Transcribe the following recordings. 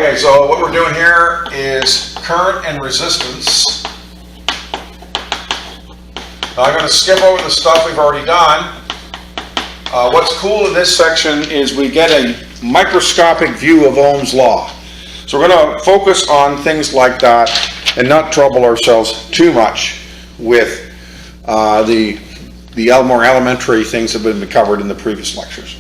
Okay, so what we're doing here is current and resistance. Now I'm going to skip over the stuff we've already done. What's cool in this section is we get a microscopic view of Ohm's law. So we're going to focus on things like that and not trouble ourselves too much with the more elementary things that have been covered in the previous lectures.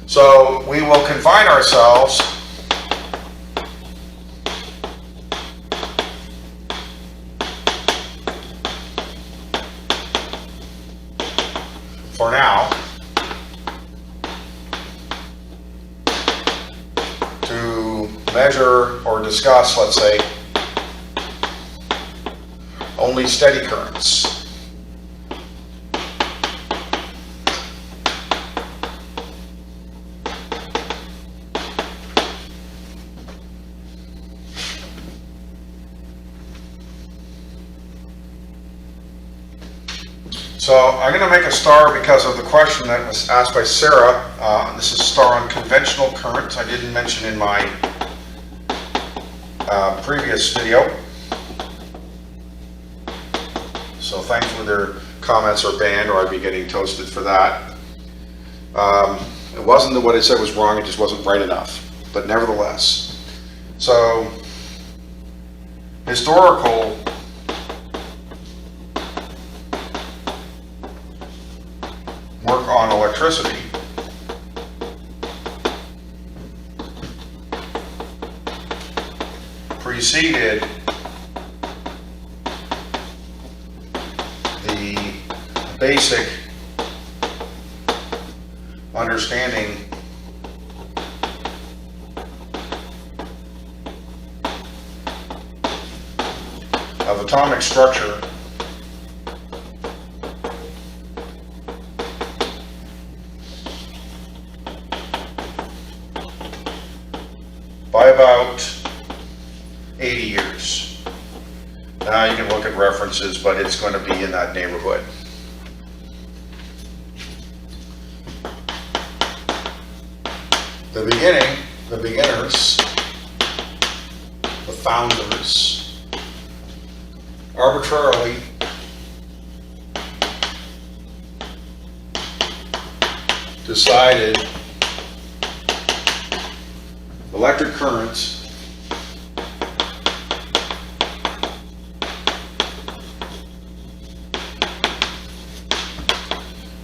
So we will confine ourselves for now to measure or discuss, let's say, only steady currents. So I'm going to make a star because of the question that was asked by Sarah. This is a star on conventional current. I didn't mention in my previous video. So thankfully their comments are banned, or I'd be getting toasted for that. It wasn't that what I said was wrong, it just wasn't right enough. But nevertheless. So historical work on electricity preceded the basic understanding of atomic structure by about 80 years. Now you can look at references, but it's going to be in that neighborhood. The beginners, the founders, arbitrarily decided electric currents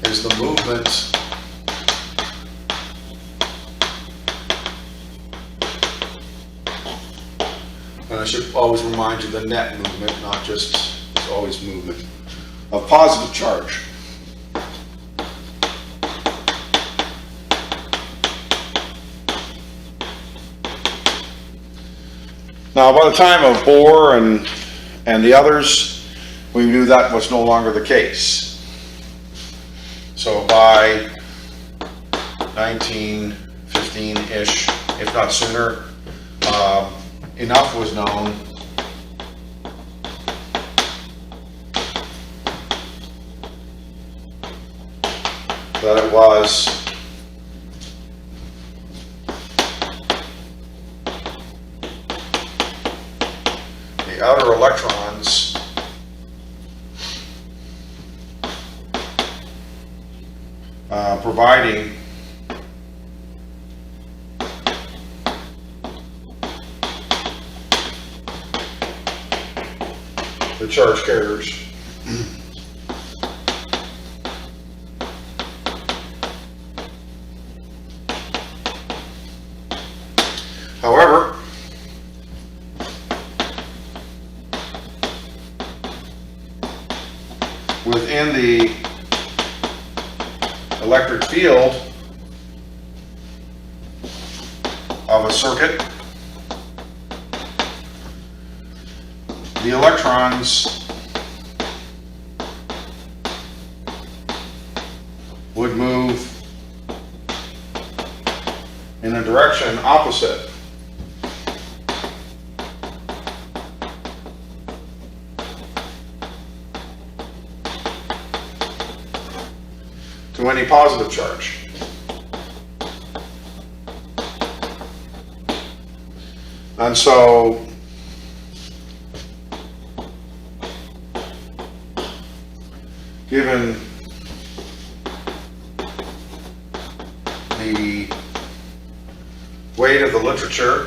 is the movement and I should always remind you the net movement, not just, it's always movement, of positive charge. Now, by the time of Bohr and the others, we knew that was no longer the case. So by 1915-ish, if not sooner, enough was known that it was the outer electrons providing the charge carriers. However, within the electric field of a circuit, the electrons would move in a direction opposite to any positive charge. And so given the weight of the literature,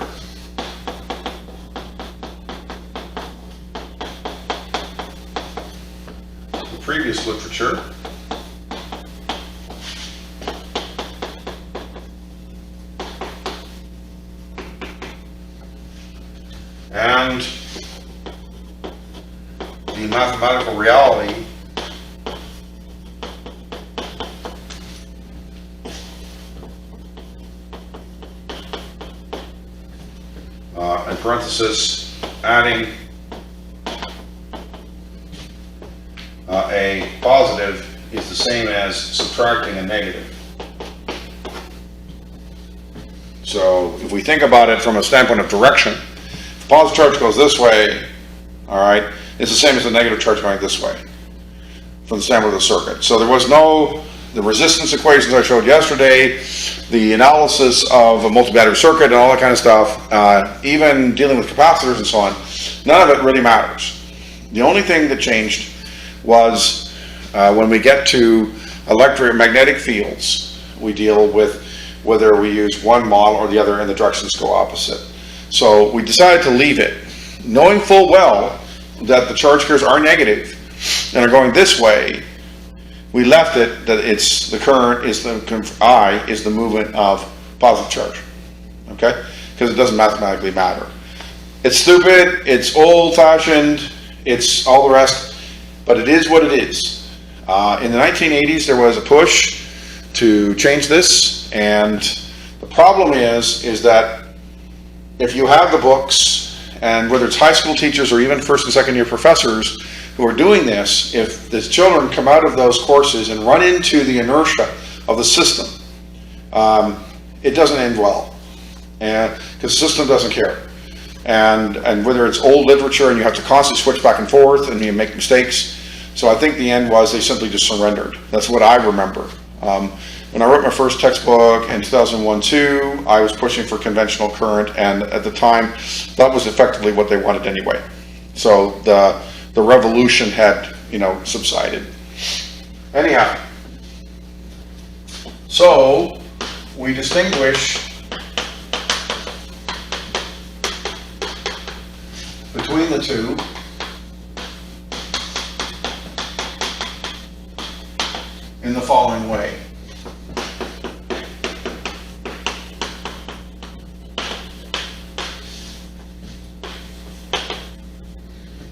the previous literature, and the mathematical reality in parenthesis, adding a positive is the same as subtracting a negative. So if we think about it from a standpoint of direction, if the positive charge goes this way, all right, it's the same as the negative charge going this way from the standpoint of the circuit. So there was no, the resistance equations I showed yesterday, the analysis of a multi-battery circuit and all that kind of stuff, even dealing with capacitors and so on, none of it really matters. The only thing that changed was when we get to electromagnetic fields, we deal with whether we use one model or the other and the directions go opposite. So we decided to leave it, knowing full well that the charge carriers are negative and are going this way. We left it that it's the current is the I is the movement of positive charge, okay? Because it doesn't mathematically matter. It's stupid, it's old-fashioned, it's all the rest, but it is what it is. In the 1980s, there was a push to change this, and the problem is that if you have the books, and whether it's high school teachers or even first and second year professors who are doing this, if the children come out of those courses and run into the inertia of the system, it doesn't end well, and because the system doesn't care. And whether it's old literature and you have to constantly switch back and forth and you make mistakes. So I think the end was they simply just surrendered. That's what I remember. When I wrote my first textbook in 2001-2, I was pushing for conventional current, and at the time, that was effectively what they wanted anyway. So the revolution had, subsided. Anyhow, so we distinguish between the two in the following way.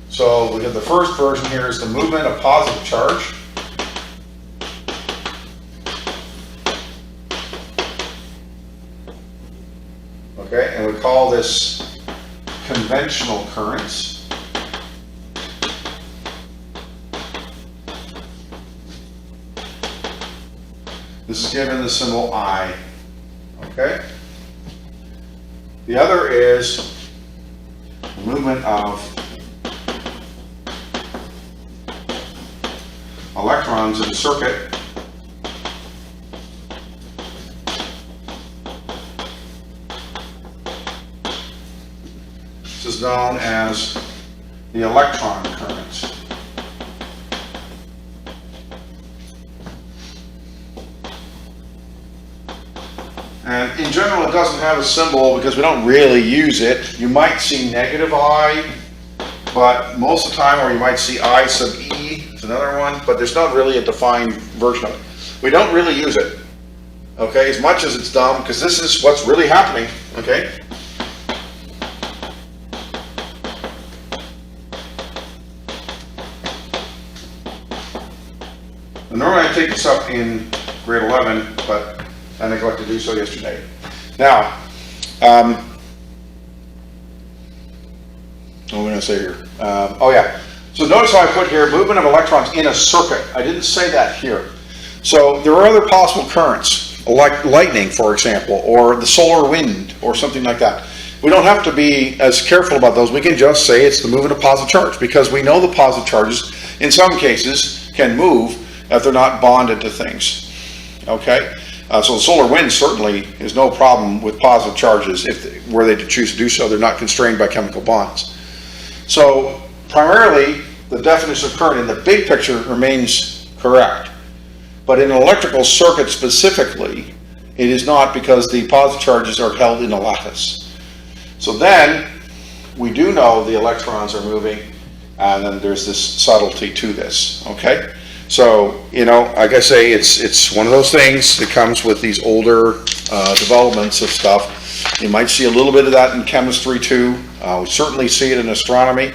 So we have the first version here is the movement of positive charge. Okay, and we call this conventional currents. This is given the symbol I. Okay? The other is the movement of electrons in the circuit. This is known as the electron current. And in general, it doesn't have a symbol because we don't really use it. You might see negative I, but most of the time, or you might see I sub E, it's another one, but there's not really a defined version of it. We don't really use it, okay, as much as it's dumb, because this is what's really happening, okay? And normally I take this up in grade 11, but I neglected to do so yesterday. Now, what am I going to say here? Oh yeah. So notice how I put here movement of electrons in a circuit. I didn't say that here. So there are other possible currents, like lightning, for example, or the solar wind, or something like that. We don't have to be as careful about those. We can just say it's the movement of positive charge, because we know the positive charges, in some cases, can move if they're not bonded to things. Okay? So the solar winds certainly is no problem with positive charges were they to choose to do so. They're not constrained by chemical bonds. So primarily, the definition of current in the big picture remains correct. But in an electrical circuit specifically, it is not, because the positive charges are held in a lattice. So then, we do know the electrons are moving, and then there's this subtlety to this, okay? So, you know, like I say, it's one of those things that comes with these older developments of stuff. You might see a little bit of that in chemistry too. We certainly see it in astronomy.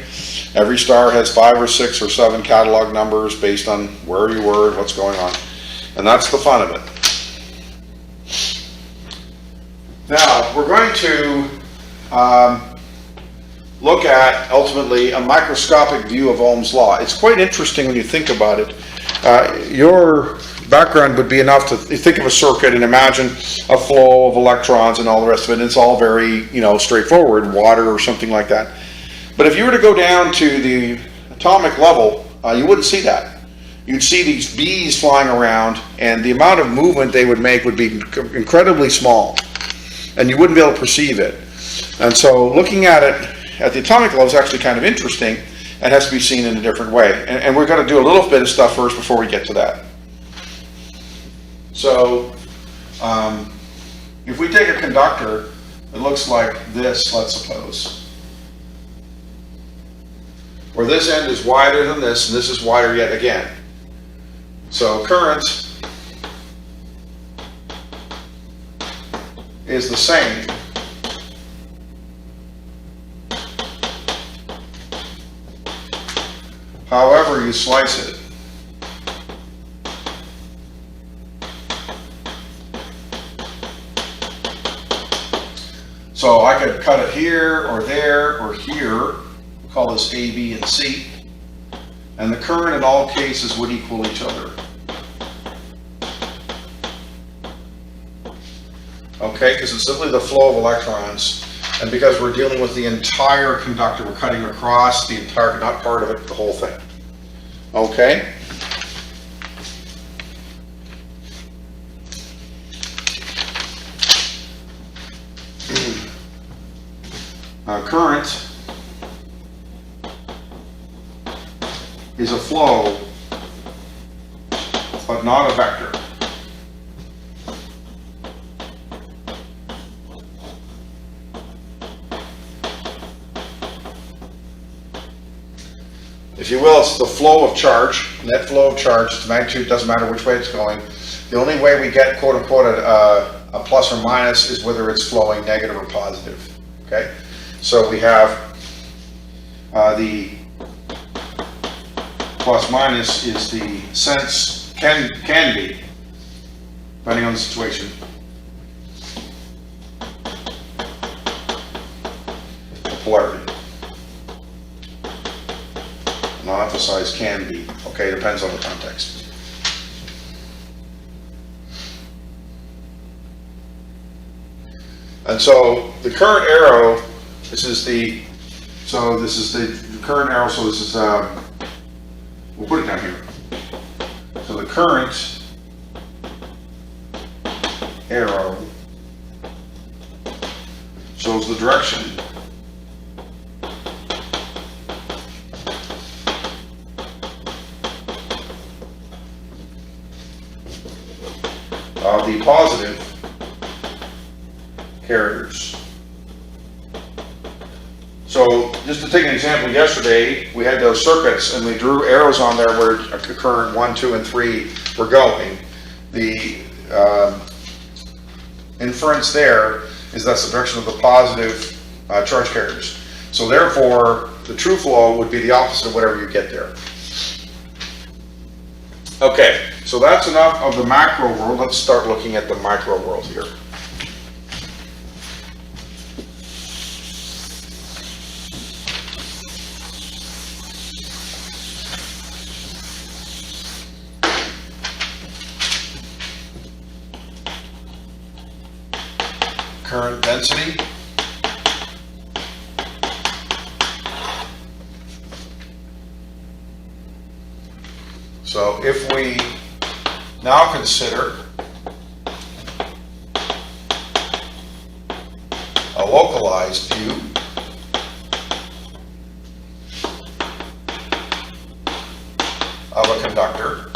Every star has 5 or 6 or 7 catalog numbers based on where you were and what's going on. And that's the fun of it. Now, we're going to look at, ultimately, a microscopic view of Ohm's law. It's quite interesting when you think about it. Your background would be enough to think of a circuit and imagine a flow of electrons and all the rest of it. And it's all very, you know, straightforward, water or something like that. But if you were to go down to the atomic level, you wouldn't see that. You'd see these bees flying around, and the amount of movement they would make would be incredibly small, and you wouldn't be able to perceive it. And so looking at it at the atomic level is actually kind of interesting, and has to be seen in a different way. And we're going to do a little bit of stuff first before we get to that. So if we take a conductor, it looks like this, let's suppose, where this end is wider than this, and this is wider yet again. So current is the same. However you slice it. So I could cut it here or there or here. We'll call this A, B, and C. And the current in all cases would equal each other. Okay, because it's simply the flow of electrons. And because we're dealing with the entire conductor, we're cutting across the entire, not part of it, the whole thing. Okay? Current is a flow, but not a vector. If you will, it's the flow of charge, net flow of charge. It's the magnitude, doesn't matter which way it's going. The only way we get, quote unquote, a plus or minus is whether it's flowing negative or positive. Okay? So we have the plus minus is the sense, can be, depending on the situation. The polarity. And I'll emphasize can be. Okay, depends on the context. And so the current arrow, this is the current arrow, so this is, we'll put it down here. So the current arrow shows the direction of the positive carriers. So just to take an example, yesterday we had those circuits and we drew arrows on there where current 1, 2, and 3 were going. The inference there is that's the direction of the positive charge carriers. So therefore, the true flow would be the opposite of whatever you get there. Okay, so that's enough of the macro world. Let's start looking at the micro world here. Current density. So if we now consider localized view. Of a conductor.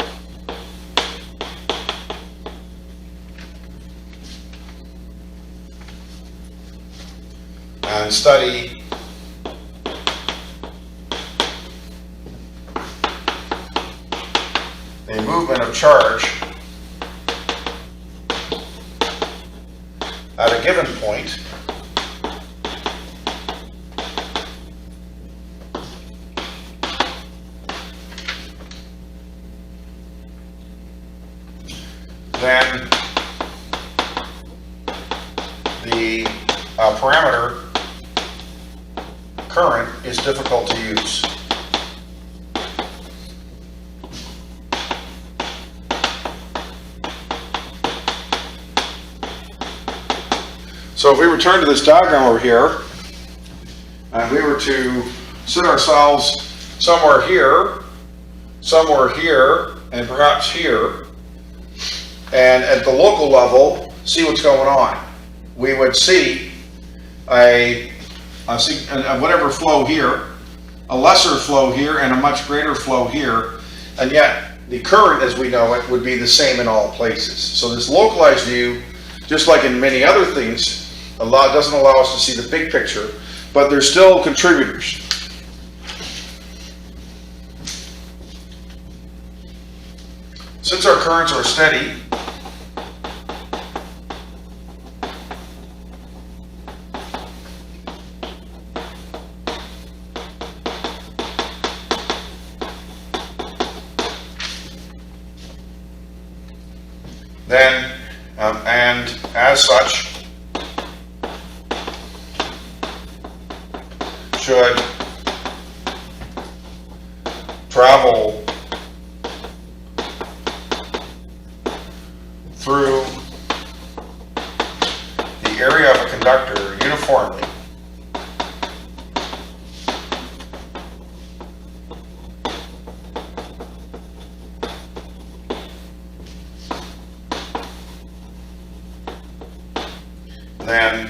And study the movement of charge at a given point then the parameter current is difficult to use. So if we return to this diagram over here, and we were to sit ourselves somewhere here, and perhaps here, and at the local level, see what's going on. We would see whatever flow here, a lesser flow here, and a much greater flow here, and yet the current as we know it would be the same in all places. So this localized view, just like in many other things, doesn't allow us to see the big picture, but there's still contributors. Since our currents are steady, then, and as such, should travel through the area of a conductor uniformly. Then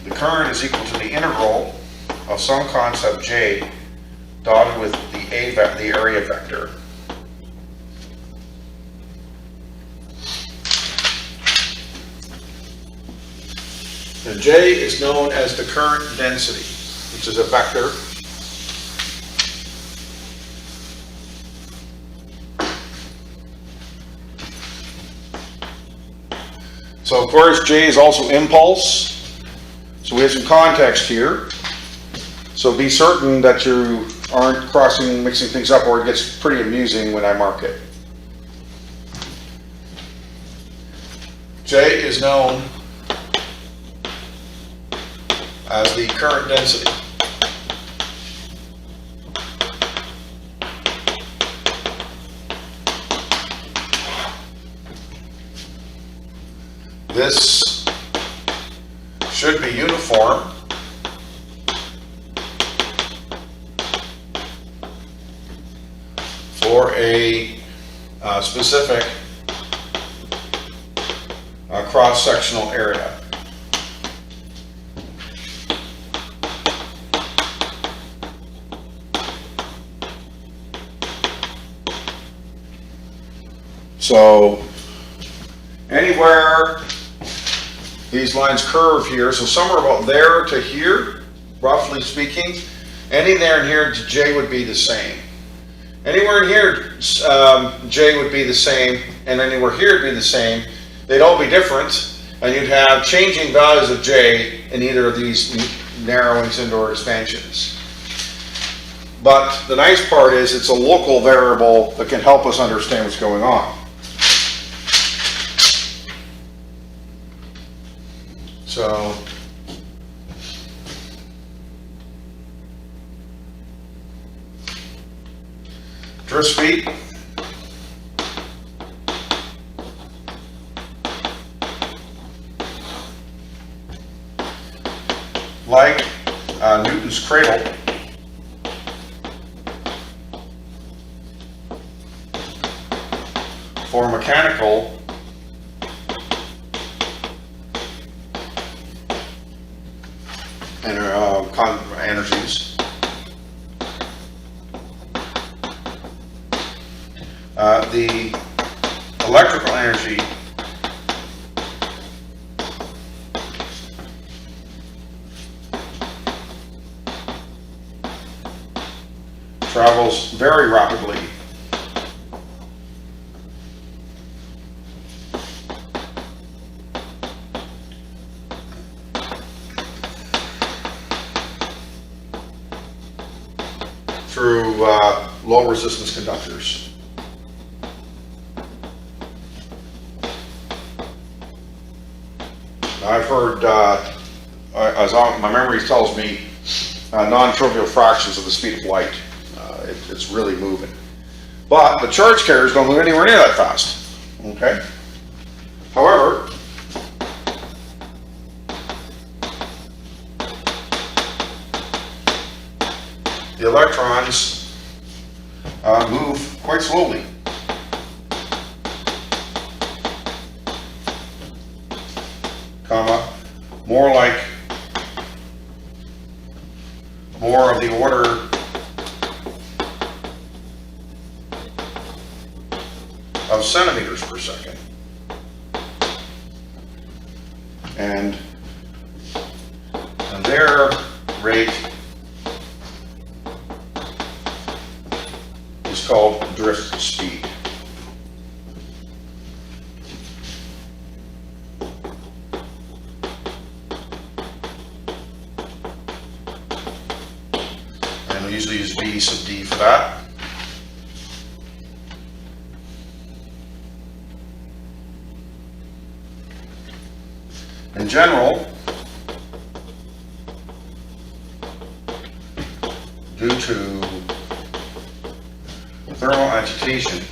the current is equal to the integral of some concept J dotted with the area vector. And J is known as the current density, which is a vector. So of course J is also impulse. So we have some context here. So be certain that you aren't mixing things up, or it gets pretty amusing when I mark it. J is known as the current density. This should be uniform for a specific cross-sectional area. So anywhere these lines curve here, so somewhere about there to here, roughly speaking, anywhere in here J would be the same. Anywhere in here J would be the same, and anywhere here would be the same. They'd all be different, and you'd have changing values of J in either of these narrowings and/or expansions. But the nice part is it's a local variable that can help us understand what's going on. So drift speed, like Newton's cradle, for mechanical energies. The electrical energy travels very rapidly through low resistance conductors. I've heard, as my memory tells me, non-trivial fractions of the speed of light. It's really moving. But the charge carriers don't move anywhere near that fast. Okay? However, the electrons move quite slowly. More of the order of centimeters per second. And their rate is called drift speed. And we usually use V sub D for that. In general, due to thermal agitation,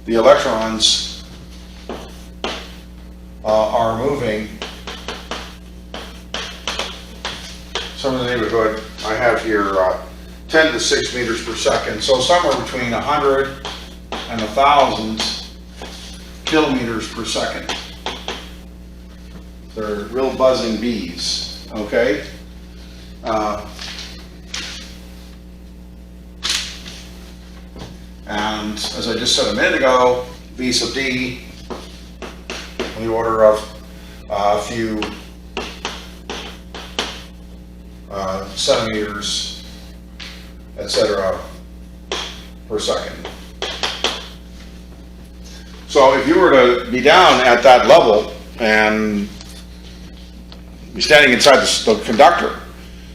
the electrons are moving some in the neighborhood. I have here 10 to the 6 meters per second, so somewhere between 100 and 1,000 kilometers per second. They're real buzzing bees, okay? And as I just said a minute ago, V sub D, on the order of a few centimeters, etc., per second. So if you were to be down at that level and be standing inside the conductor,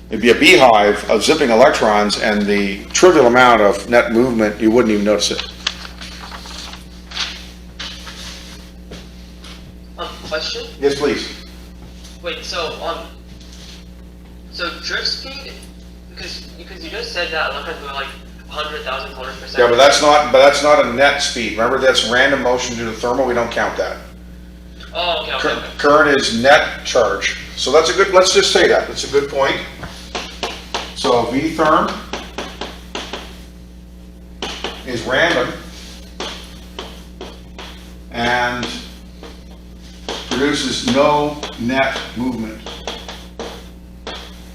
it'd be a beehive of zipping electrons, and the trivial amount of net movement, you wouldn't even notice it. Question? Yes, please. Wait, so drift speed, because you just said that electrons move like 100,000 kilometers per second. Yeah, but that's not a net speed. Remember, that's random motion due to thermal. We don't count that. Oh, okay. Current is net charge. So that's a good. Let's just say that. That's a good point. So V therm is random and produces no net movement,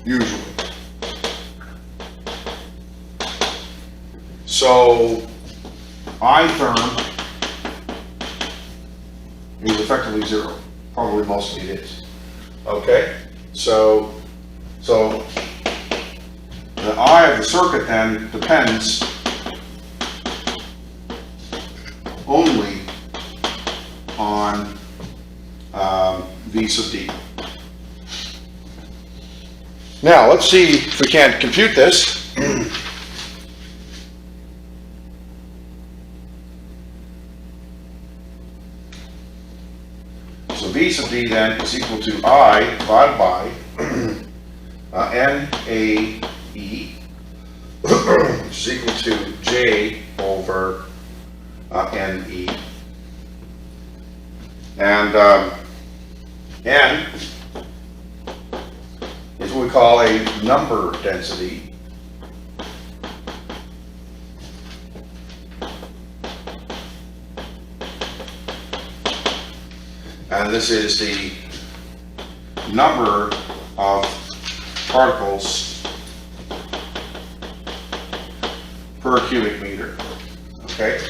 usually. So I therm is effectively zero. Probably mostly it is. Okay? So the I of the circuit then depends only on V sub D. Now let's see if we can't compute this. So V sub D then is equal to I divided by NAE, which is equal to J over NE. And N is what we call a number density. And this is the number of particles per cubic meter. Okay?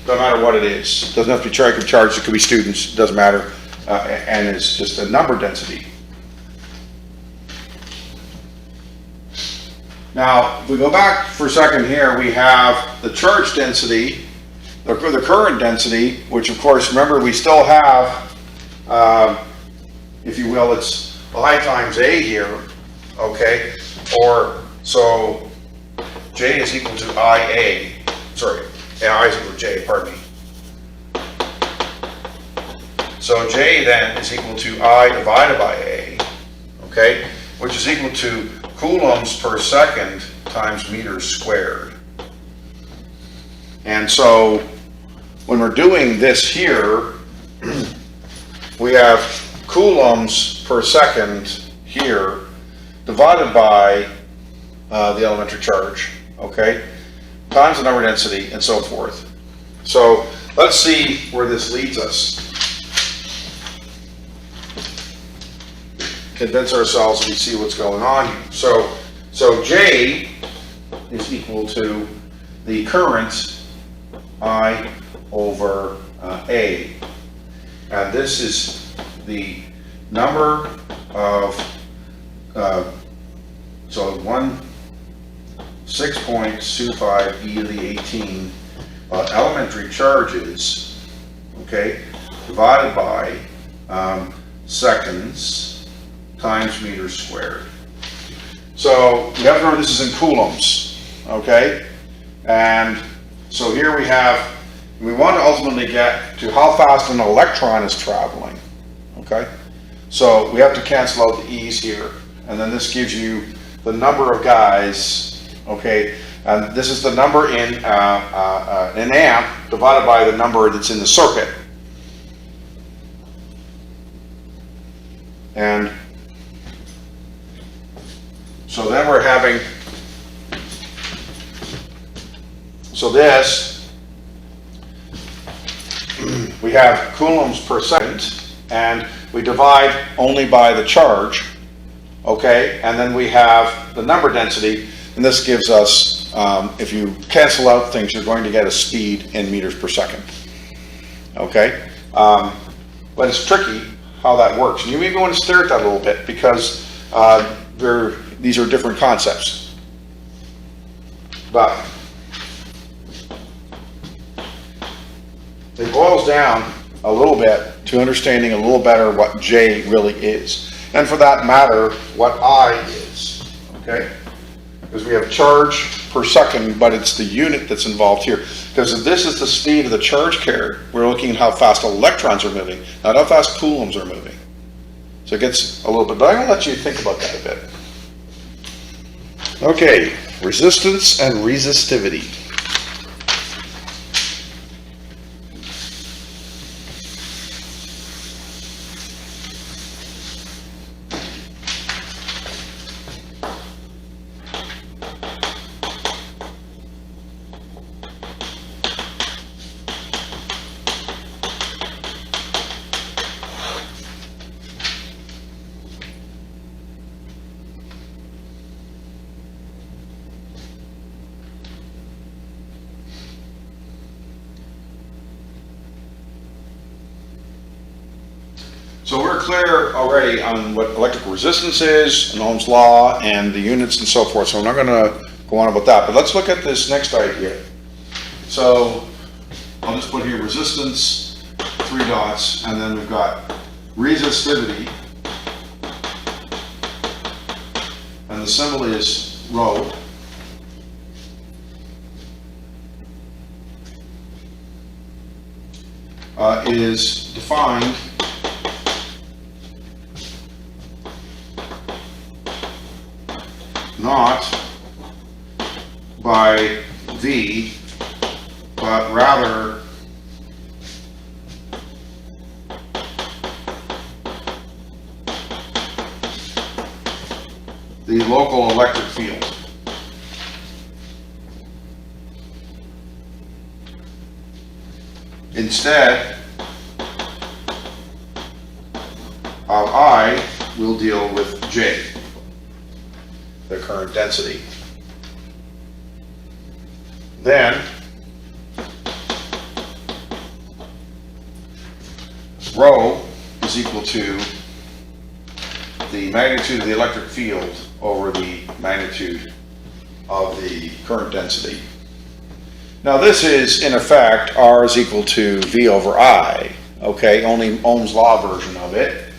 Doesn't matter what it is. It doesn't have to be charged, it could be students, it doesn't matter. And it's just a number density. Now, if we go back for a second here, we have the charge density, the current density, which of course, remember, we still have, if you will, it's I times A here, okay? Or, so J is equal to IA, sorry, I is equal to J, pardon me. So J then is equal to I divided by A, okay? Which is equal to coulombs per second times meters squared. And so when we're doing this here, we have coulombs per second here divided by the elementary charge, okay, times the number density and so forth. So let's see where this leads us. Convince ourselves we see what's going on here. So J is equal to the current I over A. And this is the number of, so 6.25 e to the 18 elementary charges, okay, divided by seconds times meters squared. So you have to remember this is in coulombs, okay? And so here we want to ultimately get to how fast an electron is traveling, okay? So we have to cancel out the e's here, and then this gives you the number of guys, okay? And this is the number in an amp divided by the number that's in the circuit. And so then we're having, so this, we have coulombs per second, and we divide only by the charge, okay? And then we have the number density, and this gives us, if you cancel out things, you're going to get a speed in meters per second, okay? But it's tricky how that works. And you may want to stare at that a little bit because these are different concepts. But it boils down a little bit to understanding a little better what J really is. And for that matter, what I is, okay? Because we have charge per second, but it's the unit that's involved here. Because if this is the speed of the charge carrier, we're looking at how fast electrons are moving, not how fast coulombs are moving. So it gets a little bit, but I'm gonna let you think about that a bit. Okay, resistance and resistivity. So we're clear already on what electrical resistance is, and Ohm's law, and the units and so forth, so I'm not going to go on about that. But let's look at this next idea. So I'll just put here resistance, 3 dots, and then we've got resistivity, and the symbol is rho. Is defined not by V, but rather the local electric field. Instead of I, we'll deal with J, the current density. Then rho is equal to the magnitude of the electric field over the magnitude of the current density. Now this is, in effect, R is equal to V over I, okay, only Ohm's law version of it.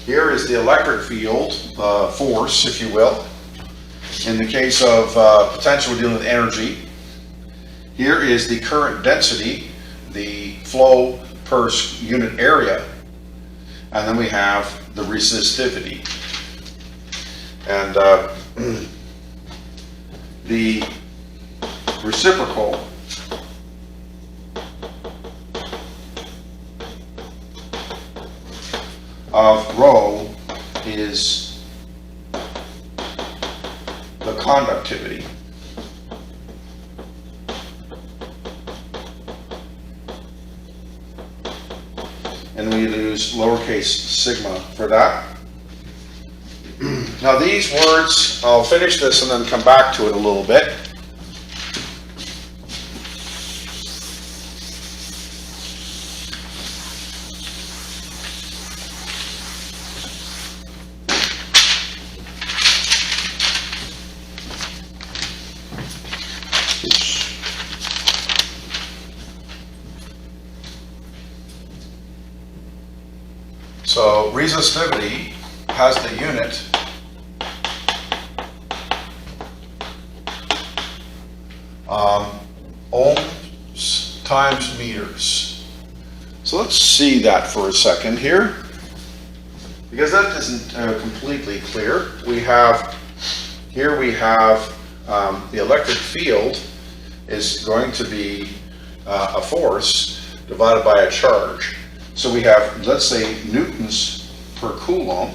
Here is the electric field, force, if you will. In the case of potential, we're dealing with energy. Here is the current density, the flow per unit area, and then we have the resistivity. And the reciprocal of rho is the conductivity. And we use lowercase sigma for that. Now these words, I'll finish this and then come back to it a little bit. So resistivity has the unit ohms times meters. So let's see that for a second here, because that isn't completely clear. We have here the electric field is going to be a force divided by a charge. So we have, let's say, newtons per coulomb,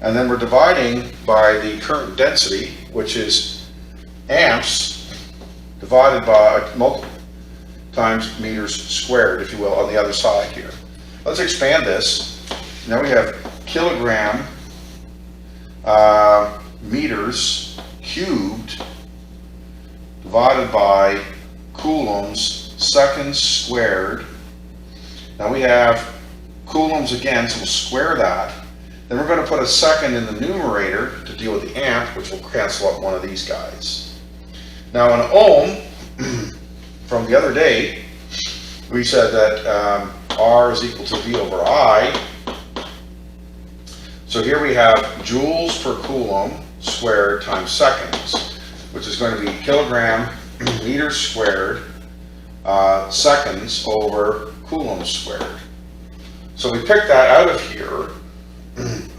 and then we're dividing by the current density, which is amps divided by multiple times meters squared, if you will, on the other side here. Let's expand this. Now we have kilogram meters cubed divided by coulombs seconds squared. Now we have coulombs again, so we'll square that. Then we're going to put a second in the numerator to deal with the amp, which will cancel out one of these guys. Now an ohm, from the other day, we said that R is equal to V over I. So here we have joules per coulomb squared times seconds, which is going to be kilogram meters squared seconds over coulombs squared. So we pick that out of here.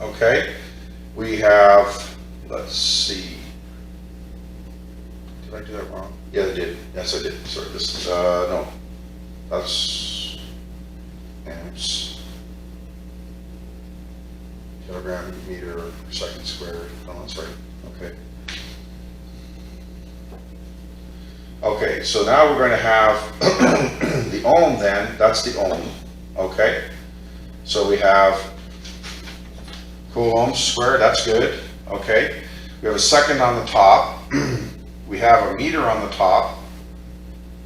Okay, we have, let's see, did I do that wrong? Yeah, I did. Yes, I did. Sorry, this is, no, that's amps, kilogram meter per second squared. No, that's right. Okay. Okay, so now we're going to have the ohm then, that's the ohm, okay? So we have coulombs squared, that's good, okay? We have a second on the top, we have a meter on the top,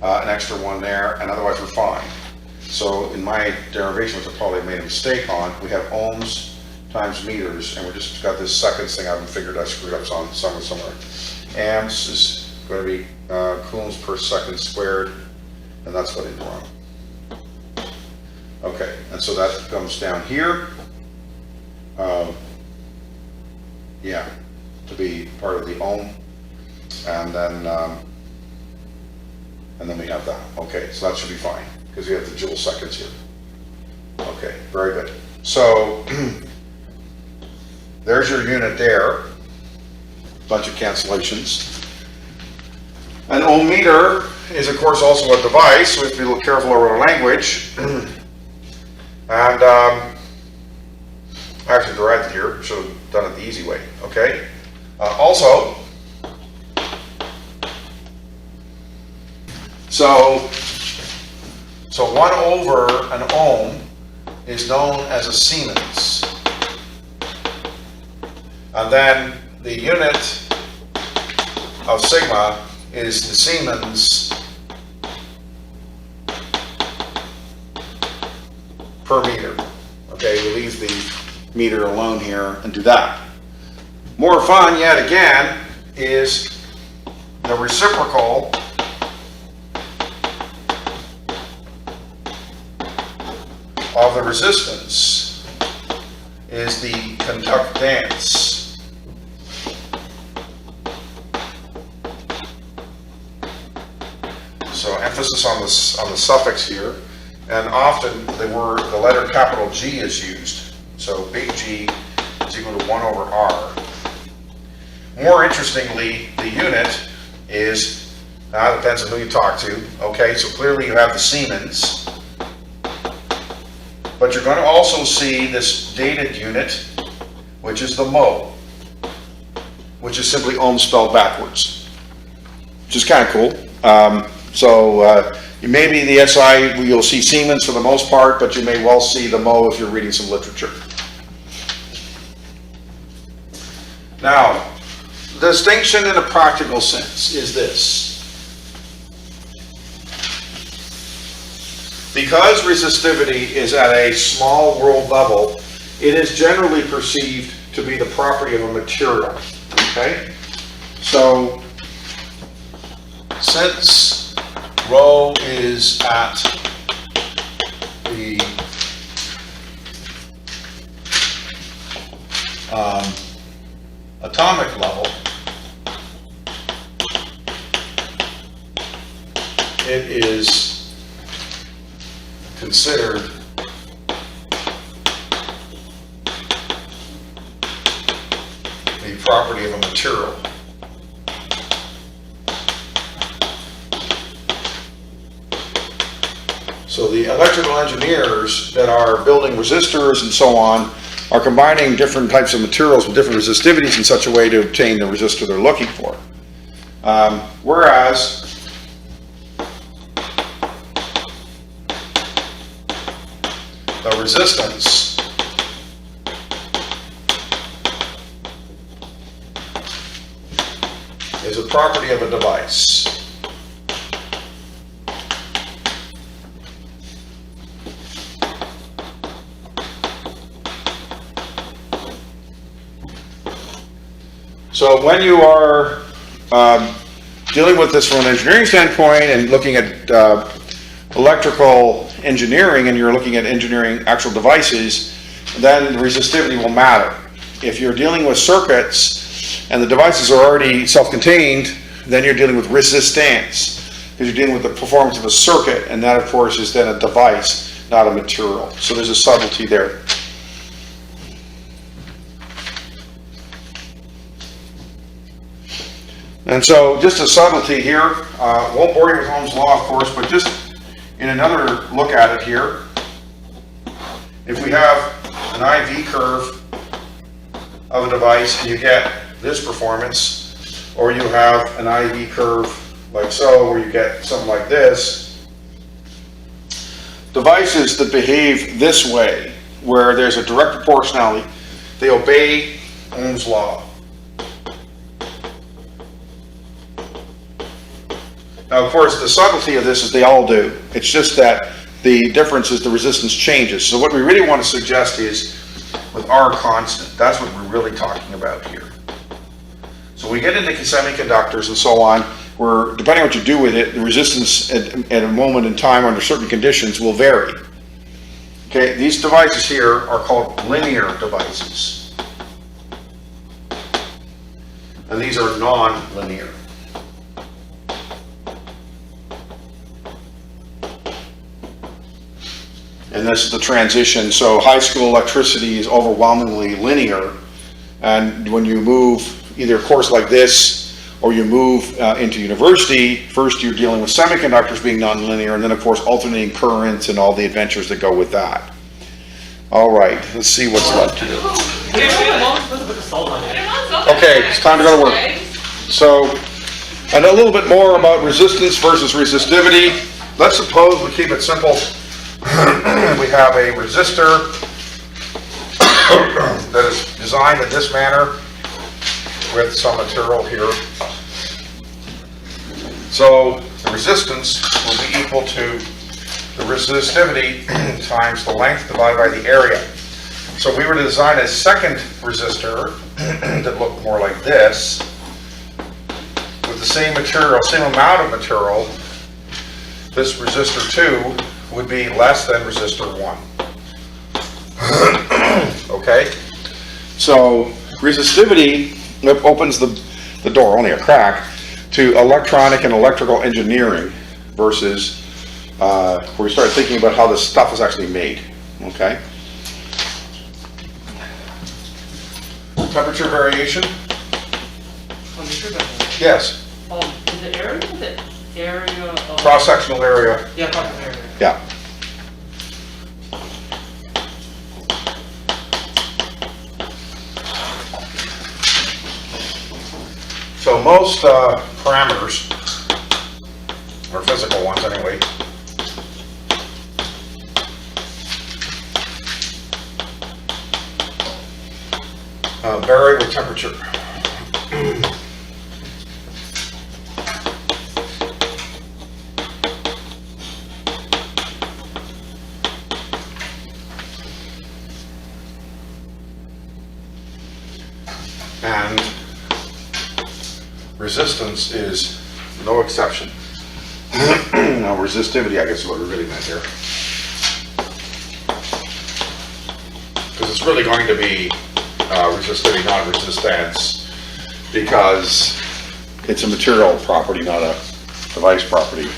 an extra one there, and otherwise we're fine. So in my derivation, which I probably made a mistake on, we have ohms times meters, and we just got this seconds thing I haven't figured, I screwed up somewhere. Amps is going to be coulombs per second squared, and that's what is wrong. Okay, and so that comes down here. Yeah, to be part of the ohm, and then we have that. Okay, so that should be fine because we have the joule seconds here. Okay, very good. So there's your unit there. Bunch of cancellations. An ohm meter is, of course, also a device, so we have to be a little careful over our language. And actually, the right here should have done it the easy way. Okay, Also, so 1 over an ohm is known as a Siemens. And then the unit of sigma is the Siemens per meter. Okay, we leave the meter alone here and do that. More fun yet again is the reciprocal of the resistance is the conductance. So emphasis on the suffix here, and often the letter capital G is used. So big G is equal to 1 over R. More interestingly, the unit is, now it depends on who you talk to. Okay, so clearly you have the Siemens, but you're going to also see this dated unit, which is the mho, which is simply ohm spelled backwards, which is kind of cool. Maybe the SI, you'll see Siemens for the most part, but you may well see the mho if you're reading some literature. Now, the distinction in a practical sense is this. Because resistivity is at a small world level, it is generally perceived to be the property of a material. Okay? So, since rho is at the atomic level, it is considered the property of a material. So the electrical engineers that are building resistors and so on are combining different types of materials with different resistivities in such a way to obtain the resistor they're looking for. Whereas the resistance is a property of a device. So when you are dealing with this from an engineering standpoint and looking at electrical engineering, and you're looking at engineering actual devices, then the resistivity will matter. If you're dealing with circuits and the devices are already self-contained, then you're dealing with resistance, because you're dealing with the performance of a circuit, and that of course is then a device, not a material. So there's a subtlety there. And so just a subtlety here, won't bore you with Ohm's law of course, but just in another look at it here, if we have an IV curve of a device and you get this performance, or you have an IV curve like so, where you get something like this, devices that behave this way, where there's a direct proportionality, they obey Ohm's law. Now, of course, the subtlety of this is they all do. It's just that the difference is the resistance changes. So what we really want to suggest is with R constant. That's what we're really talking about here. So we get into semiconductors and so on, where depending on what you do with it, the resistance at a moment in time under certain conditions will vary. Okay, these devices here are called linear devices. And these are non-linear. And this is the transition. So high school electricity is overwhelmingly linear. And when you move either a course like this, or you move into university, first you're dealing with semiconductors being nonlinear, and then of course alternating currents and all the adventures that go with that. All right, let's see what's left here. Okay, it's time to go to work. So, and a little bit more about resistance versus resistivity. Let's suppose we keep it simple. We have a resistor that is designed in this manner with some material here. So the resistance will be equal to the resistivity times the length divided by the area. So we were to design a second resistor that looked more like this, with the same material, same amount of material. This resistor 2 would be less than resistor 1. Okay? So resistivity opens the door, only a crack, to electronic and electrical engineering versus where we start thinking about how this stuff is actually made. Okay? Temperature variation? Yes. The area of... Cross-sectional area. Yeah, cross-sectional area. Yeah. So most parameters, or physical ones anyway, vary with temperature. And resistance is no exception. Now, resistivity, I guess, is what we really meant here. Because it's really going to be resistivity, not resistance, because it's a material property, not a device property.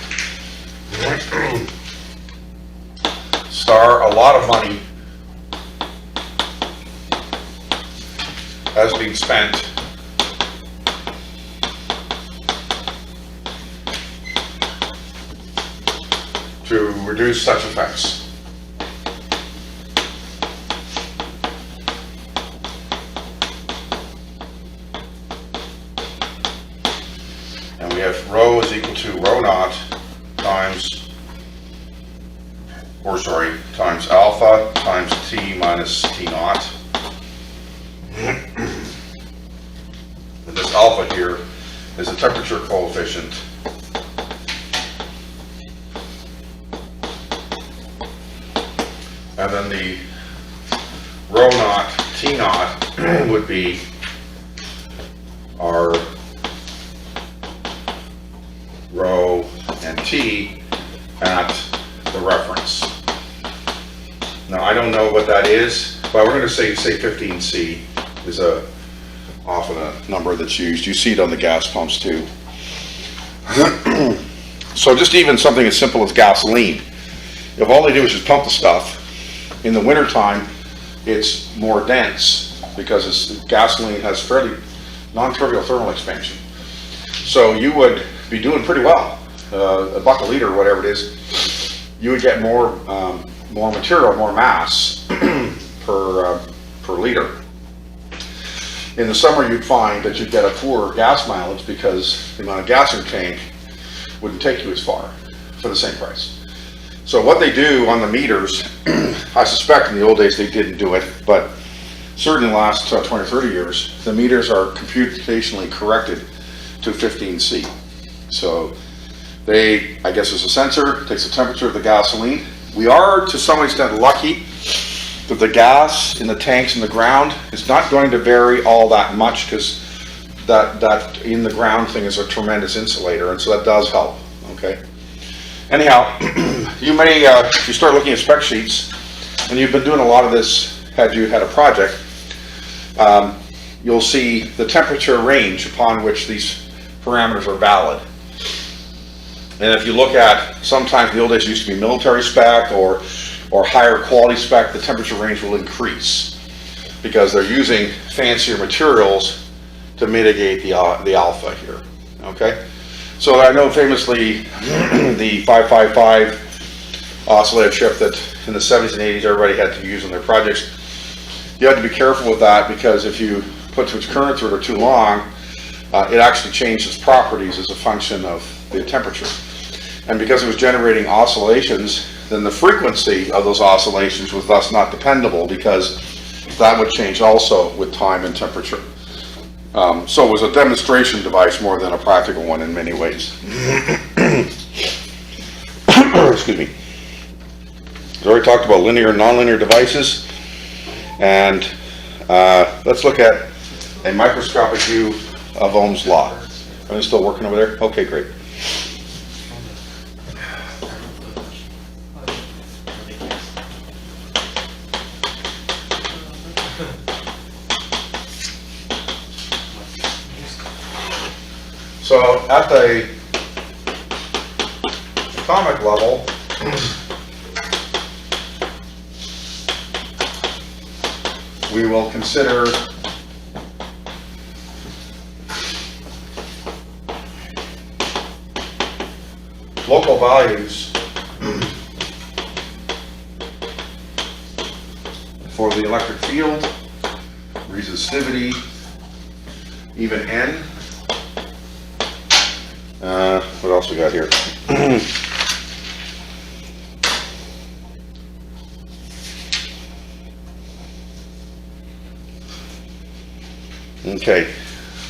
A lot of money has been spent to reduce such effects. And we have rho is equal to rho naught times alpha times T minus T naught. And this alpha here is the temperature coefficient. And then the rho naught, T naught would be our rho and T at the reference. Now I don't know what that is, but we're going to say 15C is often a number that's used. You see it on the gas pumps too. So just even something as simple as gasoline. If all they do is just pump the stuff, in the wintertime, it's more dense because gasoline has fairly non-trivial thermal expansion. So you would be doing pretty well. $1 a liter or whatever it is, you would get more material, more mass per liter. In the summer, you'd find that you'd get a poor gas mileage because the amount of gas in your tank wouldn't take you as far for the same price. So what they do on the meters, I suspect in the old days they didn't do it, but certainly in the last 20 or 30 years, the meters are computationally corrected to 15C. So they, I guess as a sensor, takes the temperature of the gasoline. We are to some extent lucky that the gas in the tanks in the ground is not going to vary all that much because that in the ground thing is a tremendous insulator, and so that does help, okay? Anyhow, you may, if you start looking at spec sheets, and you've been doing a lot of this had you had a project, you'll see the temperature range upon which these parameters are valid. And if you look at, sometimes in the old days it used to be military spec or higher quality spec, the temperature range will increase because they're using fancier materials to mitigate the alpha here, okay? So I know famously the 555 oscillator chip that in the 70s and 80s everybody had to use on their projects. You had to be careful with that because if you put too much current through it or too long, it actually changed its properties as a function of the temperature. And because it was generating oscillations, then the frequency of those oscillations was thus not dependable, because that would change also with time and temperature. So it was a demonstration device more than a practical one in many ways. Excuse me. We already talked about linear and nonlinear devices, and let's look at a microscopic view of Ohm's law. Are they still working over there? Okay, great. So at the atomic level, we will consider local values for the electric field, resistivity, even N. What else we got here? Okay,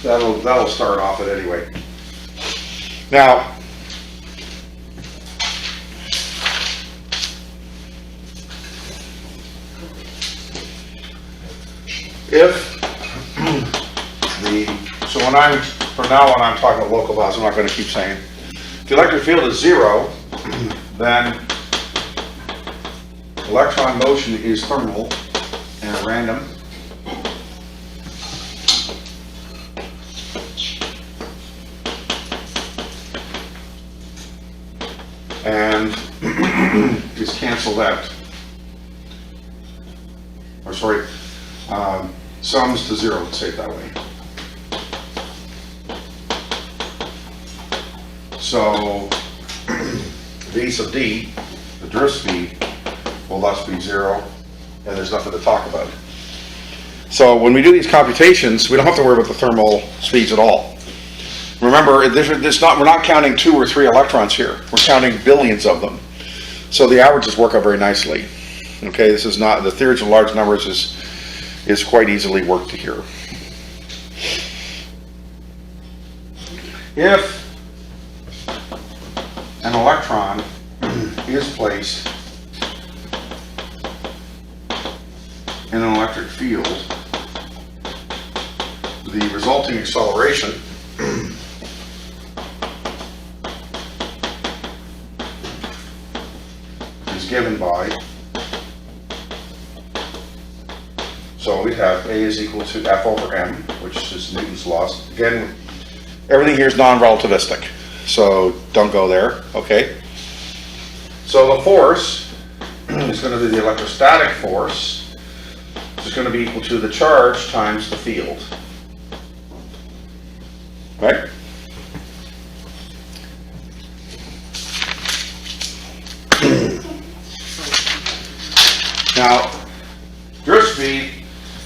that'll start off it anyway. Now, from now on I'm talking about local values, I'm not going to keep saying. If the electric field is 0, then electron motion is thermal and random. And is canceled out. Or sorry, sums to 0, let's say it that way. So V sub D, the drift speed, will thus be 0, and there's nothing to talk about. So when we do these computations, we don't have to worry about the thermal speeds at all. Remember, we're not counting 2 or 3 electrons here. We're counting billions of them. So the averages work out very nicely. Okay, this is not, the theory of large numbers is quite easily worked to here. If an electron is placed in an electric field, the resulting acceleration is given by, so we have A is equal to F over M, which is Newton's law. Again, everything here is non-relativistic, so don't go there, okay? So the force is going to be the electrostatic force, which is going to be equal to the charge times the field, right? Now, drift speed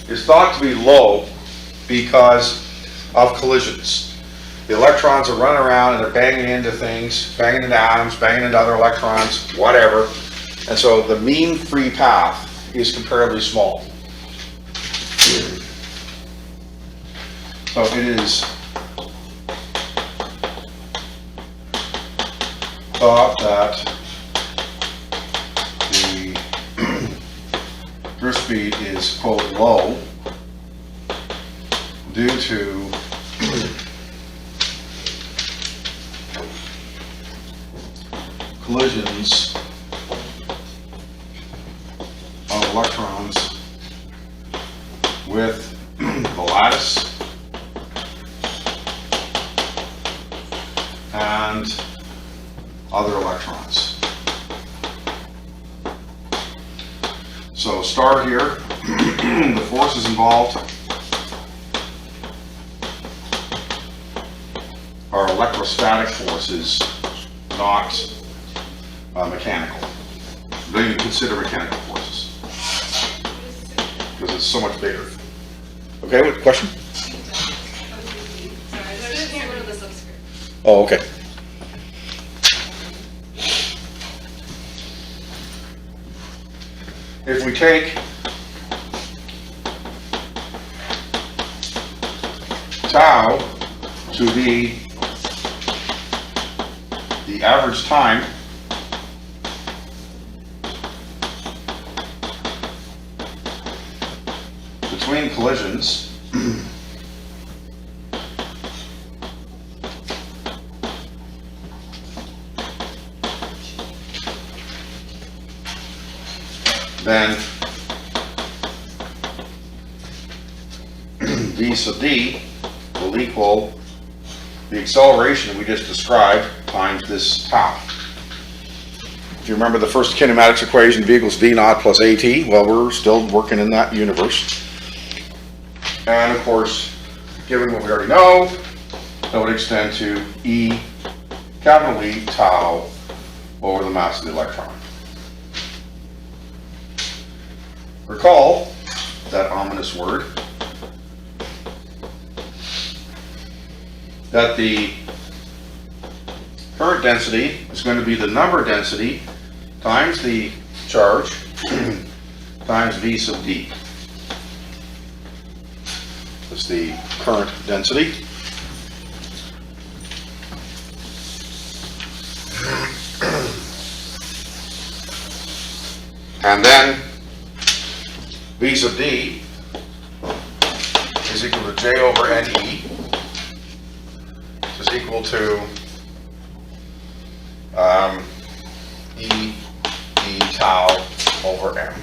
is thought to be low because of collisions. The electrons are running around and they're banging into things, banging into atoms, banging into other electrons, whatever. And so the mean free path is comparatively small. So it is thought that the drift speed is, quote, low due to collisions of electrons with the lattice and other electrons. So star here, the forces involved are electrostatic forces, not mechanical. Don't even consider mechanical forces because it's so much bigger. Okay, what question? Oh, okay. If we take tau to be the average time between collisions, then v sub d will equal the acceleration we just described times this tau. If you remember the first kinematics equation, v equals v naught plus at, well, we're still working in that universe. And of course, given what we already know, that would extend to E, capital E, tau, over the mass of the electron. Recall that ominous word, that the current density is going to be the number density times the charge times v sub d. That's the current density. And then v sub d is equal to j over ne, which is equal to e tau over m.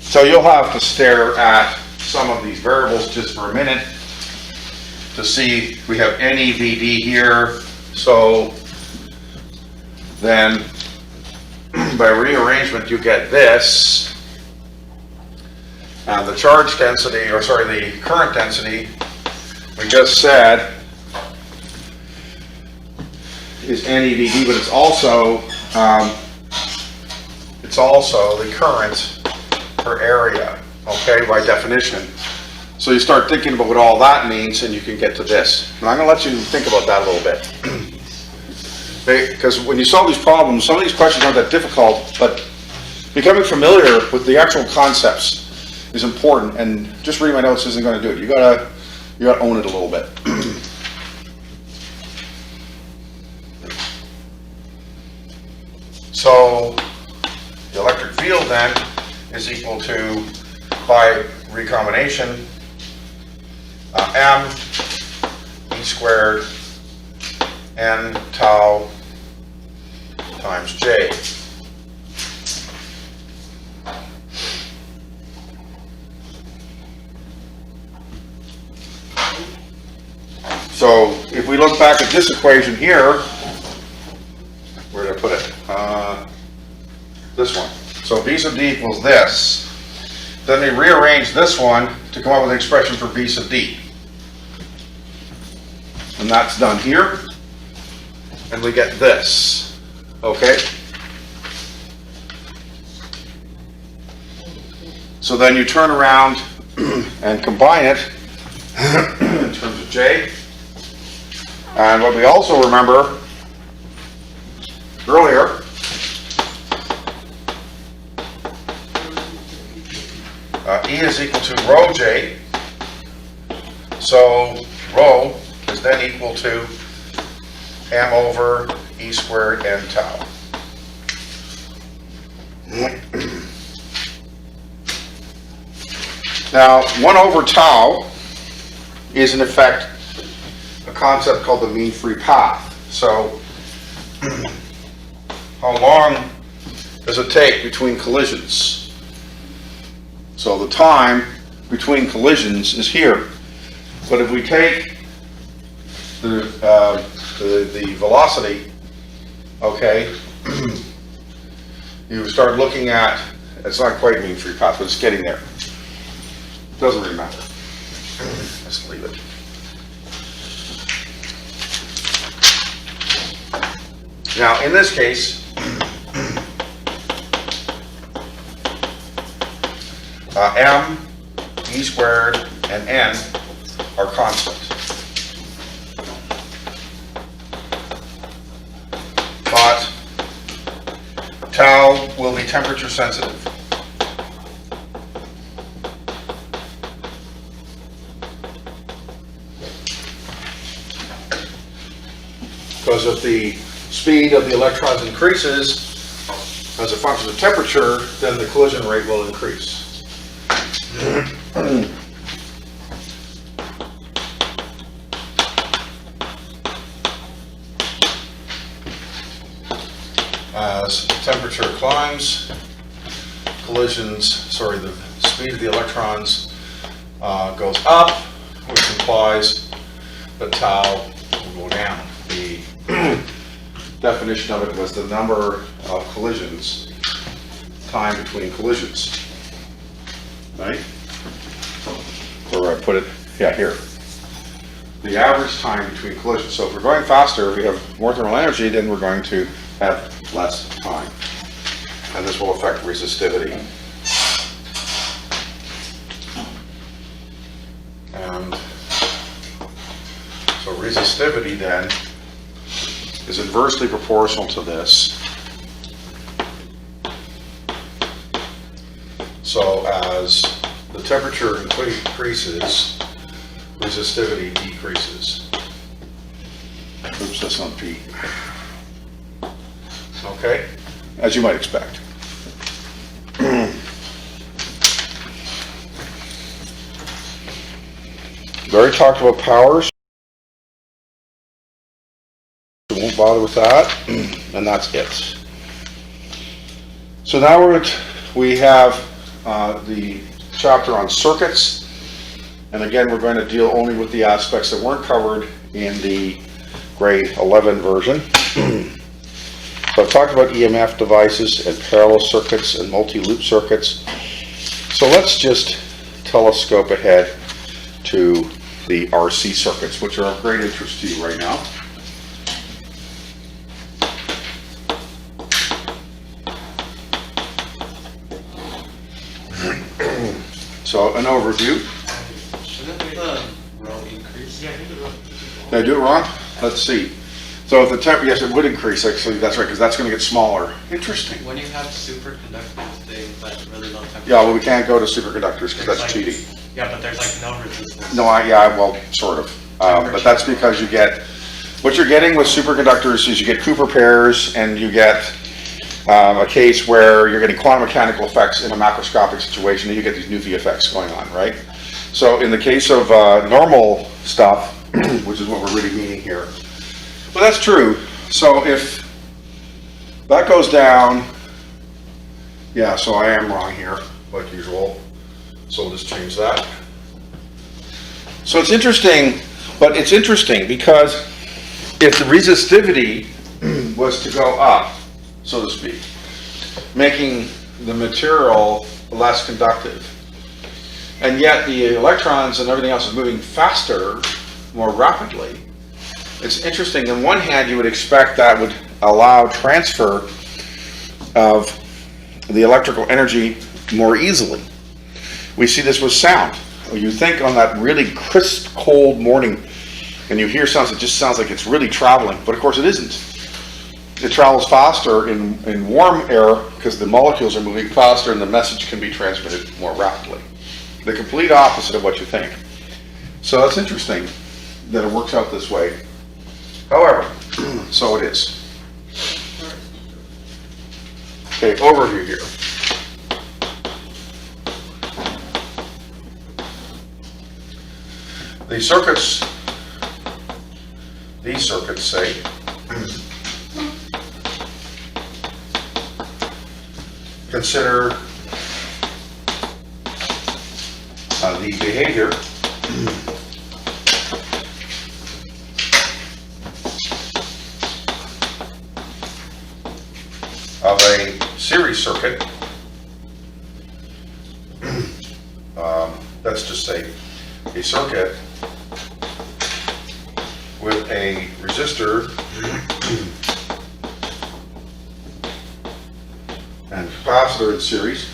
So you'll have to stare at some of these variables just for a minute to see we have NEVD here. So then by rearrangement you get this, and the charge density, or sorry, the current density we just said is NEVD, but it's also the current per area, okay, by definition. So you start thinking about what all that means and you can get to this. And I'm going to let you think about that a little bit. Because when you solve these problems, some of these questions aren't that difficult, but becoming familiar with the actual concepts is important, and just reading my notes isn't going to do it. You gotta own it a little bit. So the electric field then is equal to, by recombination, m e squared n tau times j. So if we look back at this equation here, where did I put it? This one. So v sub d equals this. Then we rearrange this one to come up with an expression for v sub d. And that's done here. And we get this. Okay? So then you turn around and combine it in terms of j. And what we also remember earlier, E is equal to rho j, so rho is then equal to m over e squared n tau. Now, 1 over tau is in effect a concept called the mean free path. So how long does it take between collisions? So the time between collisions is here. But if we take the velocity, okay, you start looking at, it's not quite mean free path, but it's getting there. Doesn't really matter. Let's leave it. Now, in this case, m e squared and N are constant. But tau will be temperature sensitive. Because if the speed of the electrons increases as a function of temperature, then the collision rate will increase. As temperature climbs, the speed of the electrons goes up, which implies that tau will go down. The definition of it was the number of collisions, time between collisions, right? Where I put it, yeah, here. The average time between collisions. So if we're going faster, if we have more thermal energy, then we're going to have less time. And this will affect resistivity. And so resistivity then is inversely proportional to this. So as the temperature increases, resistivity decreases. Oops, that's not P. Okay, as you might expect. We already talked about power, so we won't bother with that, and that's it. So now we have the chapter on circuits, and again we're going to deal only with the aspects that weren't covered in the grade 11 version. So I've talked about EMF devices and parallel circuits and multi-loop circuits. So let's just telescope ahead to the RC circuits, which are of great interest to you right now. So an overview. Shouldn't the row increase? Yeah, I think the row. Did I do it wrong? Let's see. So if the temp, yes, it would increase. Actually, that's right, because that's going to get smaller. Interesting. When you have superconductors, they let really low temperature. Yeah, well, we can't go to superconductors because that's There's cheating. Yeah, but there's like no resistance. No, well, sort of. But that's because you get, what you're getting with superconductors is you get Cooper pairs, and you get a case where you're getting quantum mechanical effects in a macroscopic situation, and you get these Newfie effects going on, right? So in the case of normal stuff, which is what we're really meaning here, well, that's true. So if that goes down, yeah, so I am wrong here, like usual. So we'll just change that. So it's interesting, but it's interesting because if the resistivity was to go up, so to speak, making the material less conductive, and yet the electrons and everything else is moving faster, more rapidly, it's interesting. On one hand, you would expect that would allow transfer of the electrical energy more easily. We see this with sound. You think on that really crisp, cold morning, and you hear sounds, it just sounds like it's really traveling, but of course it isn't. It travels faster in warm air because the molecules are moving faster and the message can be transmitted more rapidly. The complete opposite of what you think. So that's interesting that it works out this way. However, so it is. Okay, overview here. These circuits say, consider the behavior of a series circuit. Let's just say a circuit with a resistor and capacitor in series,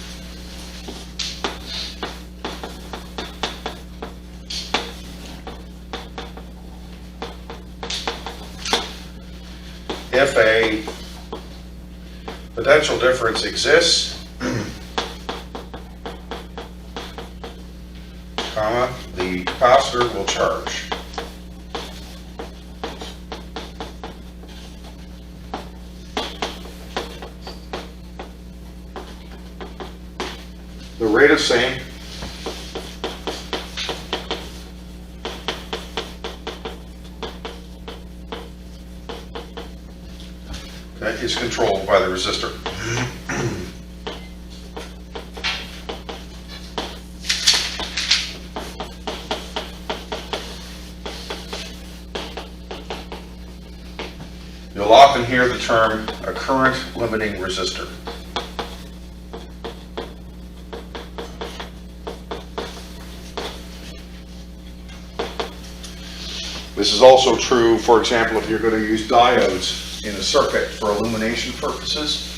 if a potential difference exists, comma, the capacitor will charge. The rate is same. That is controlled by the resistor. You'll often hear the term a current limiting resistor. This is also true, for example, if you're going to use diodes in a circuit for illumination purposes.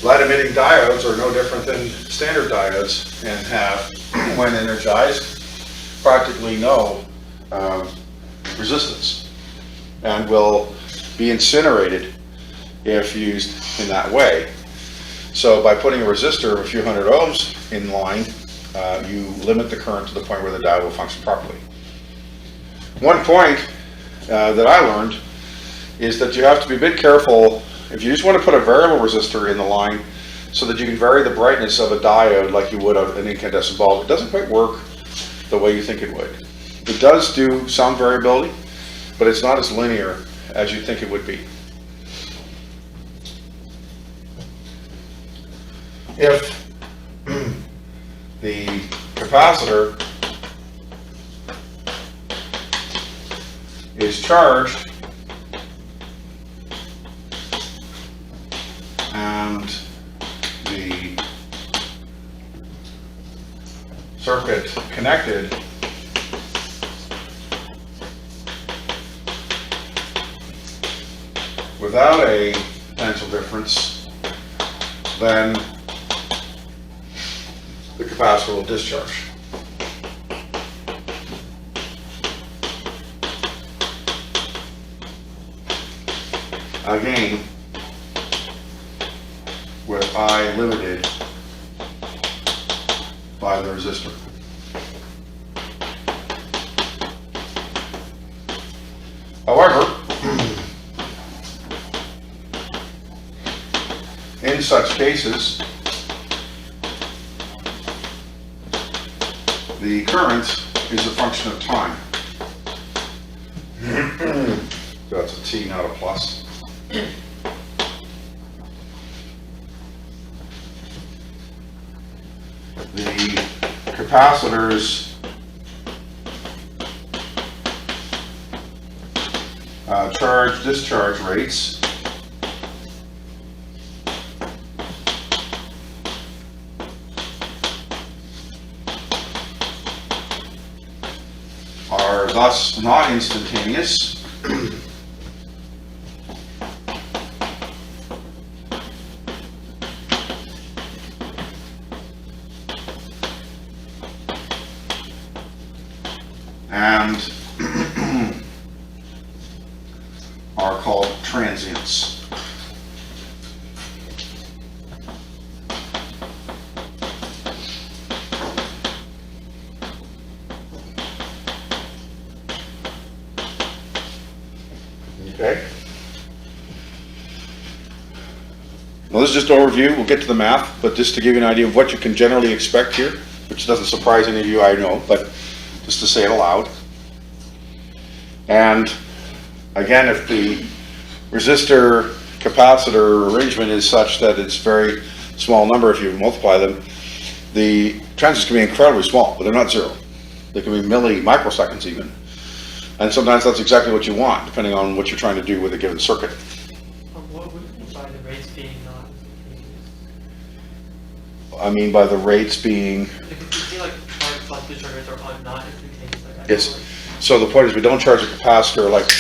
Light-emitting diodes are no different than standard diodes and have, when energized, practically no resistance and will be incinerated if used in that way. So by putting a resistor of a few hundred ohms in line, you limit the current to the point where the diode will function properly. One point that I learned is that you have to be a bit careful if you just want to put a variable resistor in the line so that you can vary the brightness of a diode like you would of an incandescent bulb. It doesn't quite work the way you think it would. It does do some variability, but it's not as linear as you think it would be. If the capacitor is charged and the circuit connected, without a potential difference, then the capacitor will discharge. Again, with I limited by the resistor. However, in such cases, the current is a function of time. That's a T, not a plus. The capacitor's charge-discharge rates are thus not instantaneous. And are called transients. Okay. Well, this is just an overview. We'll get to the math, but just to give you an idea of what you can generally expect here, which doesn't surprise any of you, I know, but just to say it aloud. And again, if the resistor capacitor arrangement is such that it's very small number, if you multiply them, the transients can be incredibly small, but they're not zero. They can be microseconds even. And sometimes that's exactly what you want, depending on what you're trying to do with a given circuit. What would you mean by the rates being not instantaneous? I mean by the rates being... Like, if you see like charge plus discharge rates are not instantaneous, like I Yes. feel like- So the point is we don't charge a capacitor like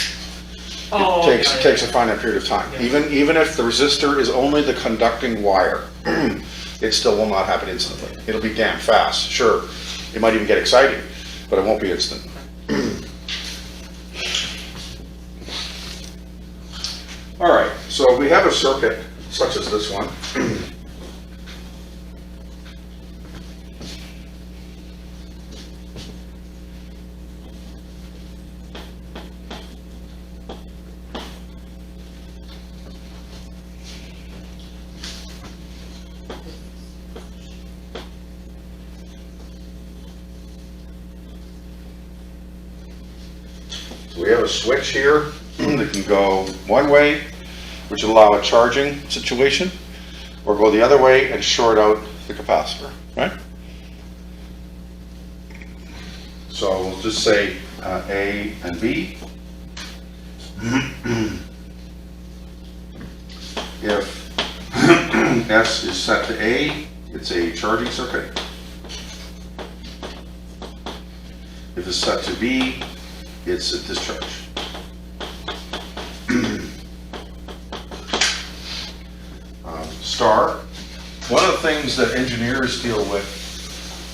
Oh, it yeah, takes yeah. a finite period of time. Yeah. Even if the resistor is only the conducting wire, it still will not happen instantly. It'll be damn fast, sure. It might even get exciting, but it won't be instant. All right. So we have a circuit such as this one. So we have a switch here that can go one way, which will allow a charging situation, or go the other way and short out the capacitor, right? So we'll just say A and B. If S is set to A, it's a charging circuit. If it's set to B, it's a discharge. Star. One of the things that engineers deal with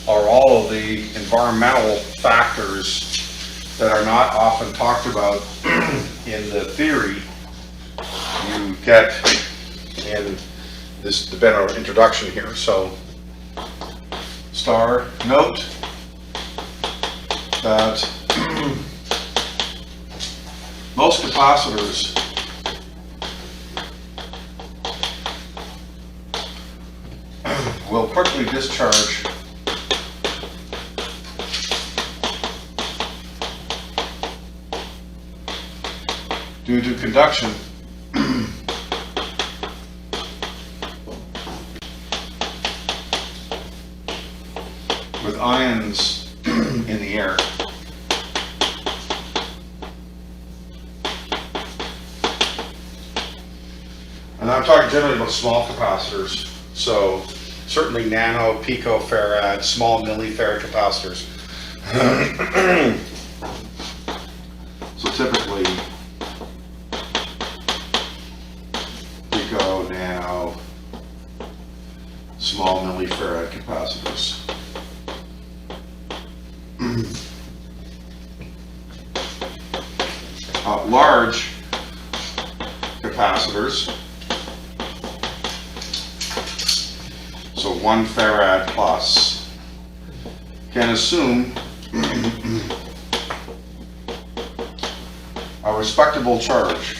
are all of the environmental factors that are not often talked about in the theory you get in this the introduction here. So, star, note that most capacitors will quickly discharge due to conduction with ions in the air. And I'm talking generally about small capacitors, so certainly nano, picofarad, small millifarad capacitors. So typically, pico, nano, small millifarad capacitors. Large capacitors, so 1 farad plus, can assume a respectable charge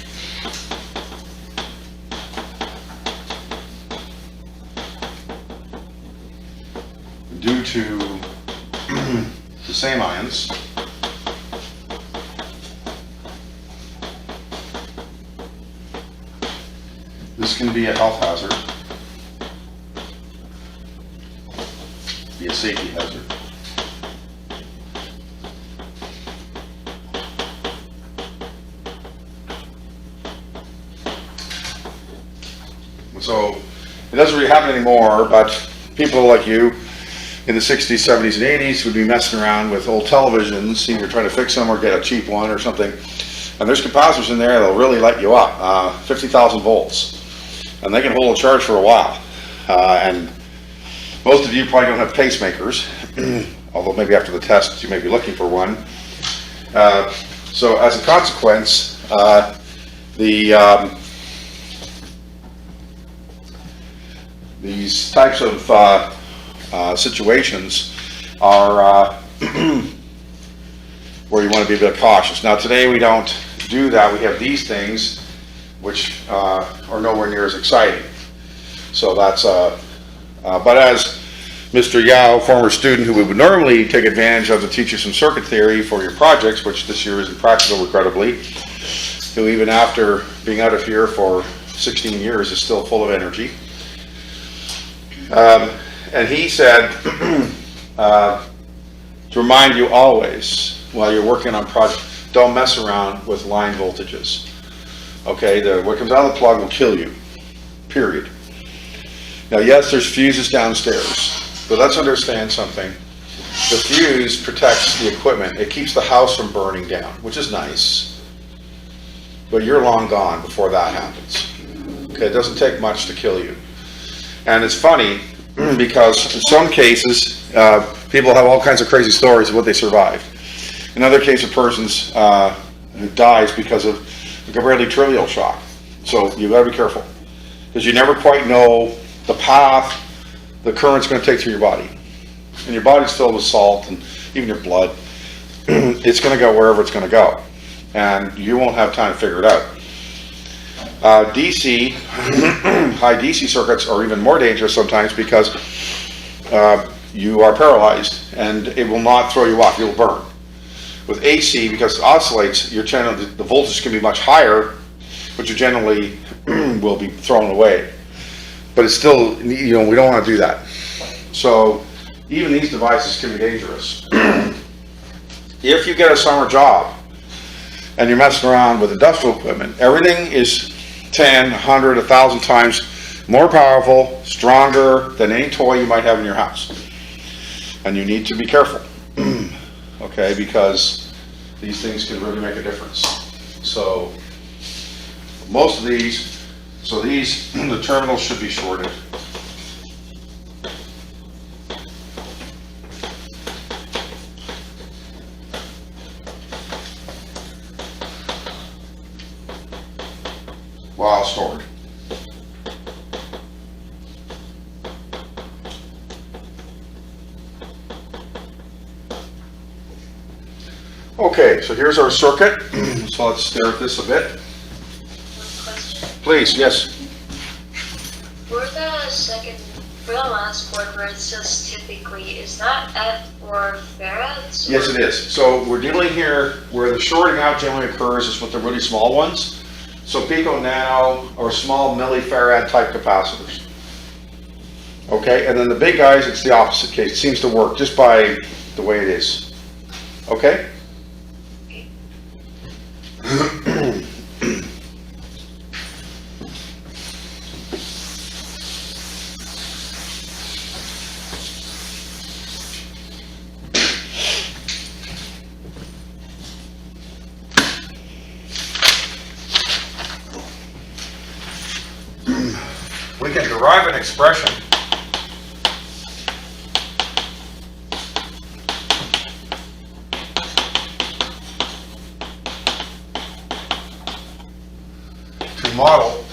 due to the same ions This can be a health hazard, be a safety hazard. So it doesn't really happen anymore, but people like you in the 60s, 70s, and 80s would be messing around with old televisions, either trying to fix them or get a cheap one or something. And there's capacitors in there that'll really light you up, 50,000 volts. And they can hold a charge for a while. And most of you probably don't have pacemakers, although maybe after the test you may be looking for one. So as a consequence, these types of situations are where you want to be a bit cautious. Now today we don't do that. We have these things which are nowhere near as exciting. So that's, but as Mr. Yao, former student who would normally take advantage of to teach you some circuit theory for your projects, which this year isn't practical regrettably, who even after being out of here for 16 years is still full of energy. And he said to remind you always while you're working on projects, don't mess around with line voltages. Okay, what comes out of the plug will kill you, period. Now yes, there's fuses downstairs, but let's understand something. The fuse protects the equipment. It keeps the house from burning down, which is nice, but you're long gone before that happens. Okay, it doesn't take much to kill you. And it's funny because in some cases, people have all kinds of crazy stories of what they survived. In other cases, a person who dies because of a really trivial shock. So you gotta be careful, because you never quite know the path the current's gonna take through your body. And your body's filled with salt, and even your blood. It's gonna go wherever it's gonna go. And you won't have time to figure it out. DC, high DC circuits are even more dangerous sometimes because you are paralyzed and it will not throw you off, you'll burn. With AC, because it oscillates, the voltage can be much higher, but you generally will be thrown away. But it's still, we don't want to do that. So even these devices can be dangerous. If you get a summer job and you're messing around with industrial equipment, everything is 10, 100, 1,000 times more powerful, stronger than any toy you might have in your house. And you need to be careful, okay, because these things can really make a difference. So most of these, the terminals should be shorted. While stored. Okay, so here's our circuit. So let's stare at this a bit. One question. Please, yes. For the last word where it says typically, is that F or farads? Yes, it is. So we're dealing here where the shorting out generally occurs is with the really small ones. So pico, nano, or small millifarad type capacitors. Okay, and then the big guys, it's the opposite case. It seems to work just by the way it is. Okay? We can derive an expression to model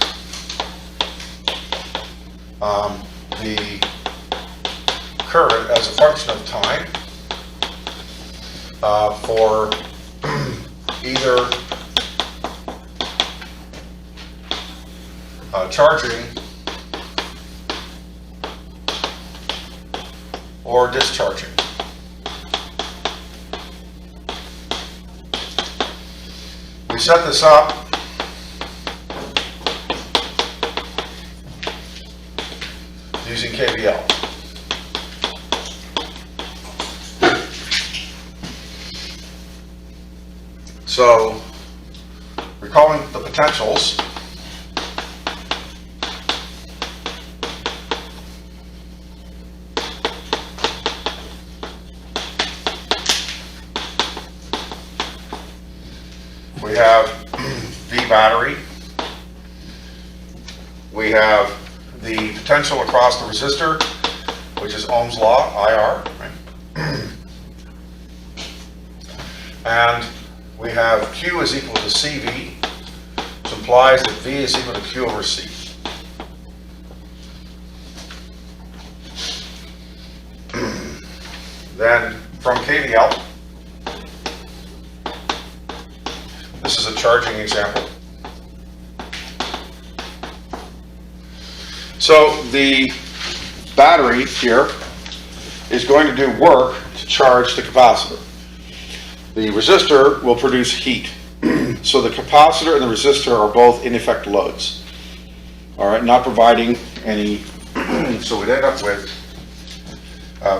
the current as a function of time for either charging or discharging. We set this up using KVL. So, recalling the potentials, we have V battery, we have the potential across the resistor, which is Ohm's law, IR, right? And we have Q is equal to CV, which implies that V is equal to Q over C. Then from KVL, this is a charging example. So the battery here is going to do work to charge the capacitor. The resistor will produce heat. So the capacitor and the resistor are both in effect loads. All right, not providing any, so we'd end up with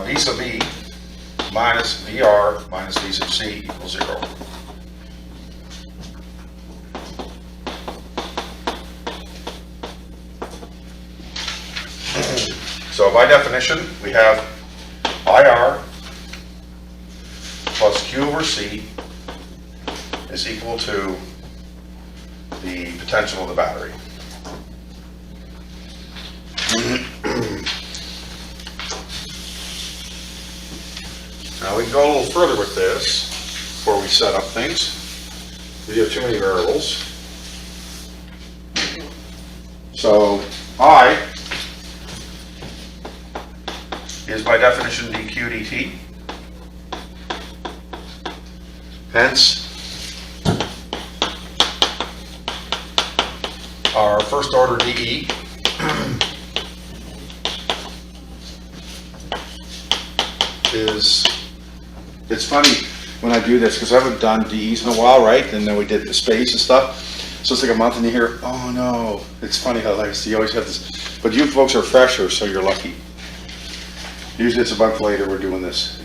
V sub E minus VR minus V sub C equals 0. So by definition, we have IR plus Q over C is equal to the potential of the battery. Now we can go a little further with this before we set up things. We have too many variables. So I is by definition dq dt. Hence, our first order dE is, it's funny when I do this because I haven't done DEs in a while, right? And then we did the space and stuff. So it's like a month and you hear, oh no. It's funny how like, you always have this, but you folks are fresher, so you're lucky. Usually it's a month later we're doing this.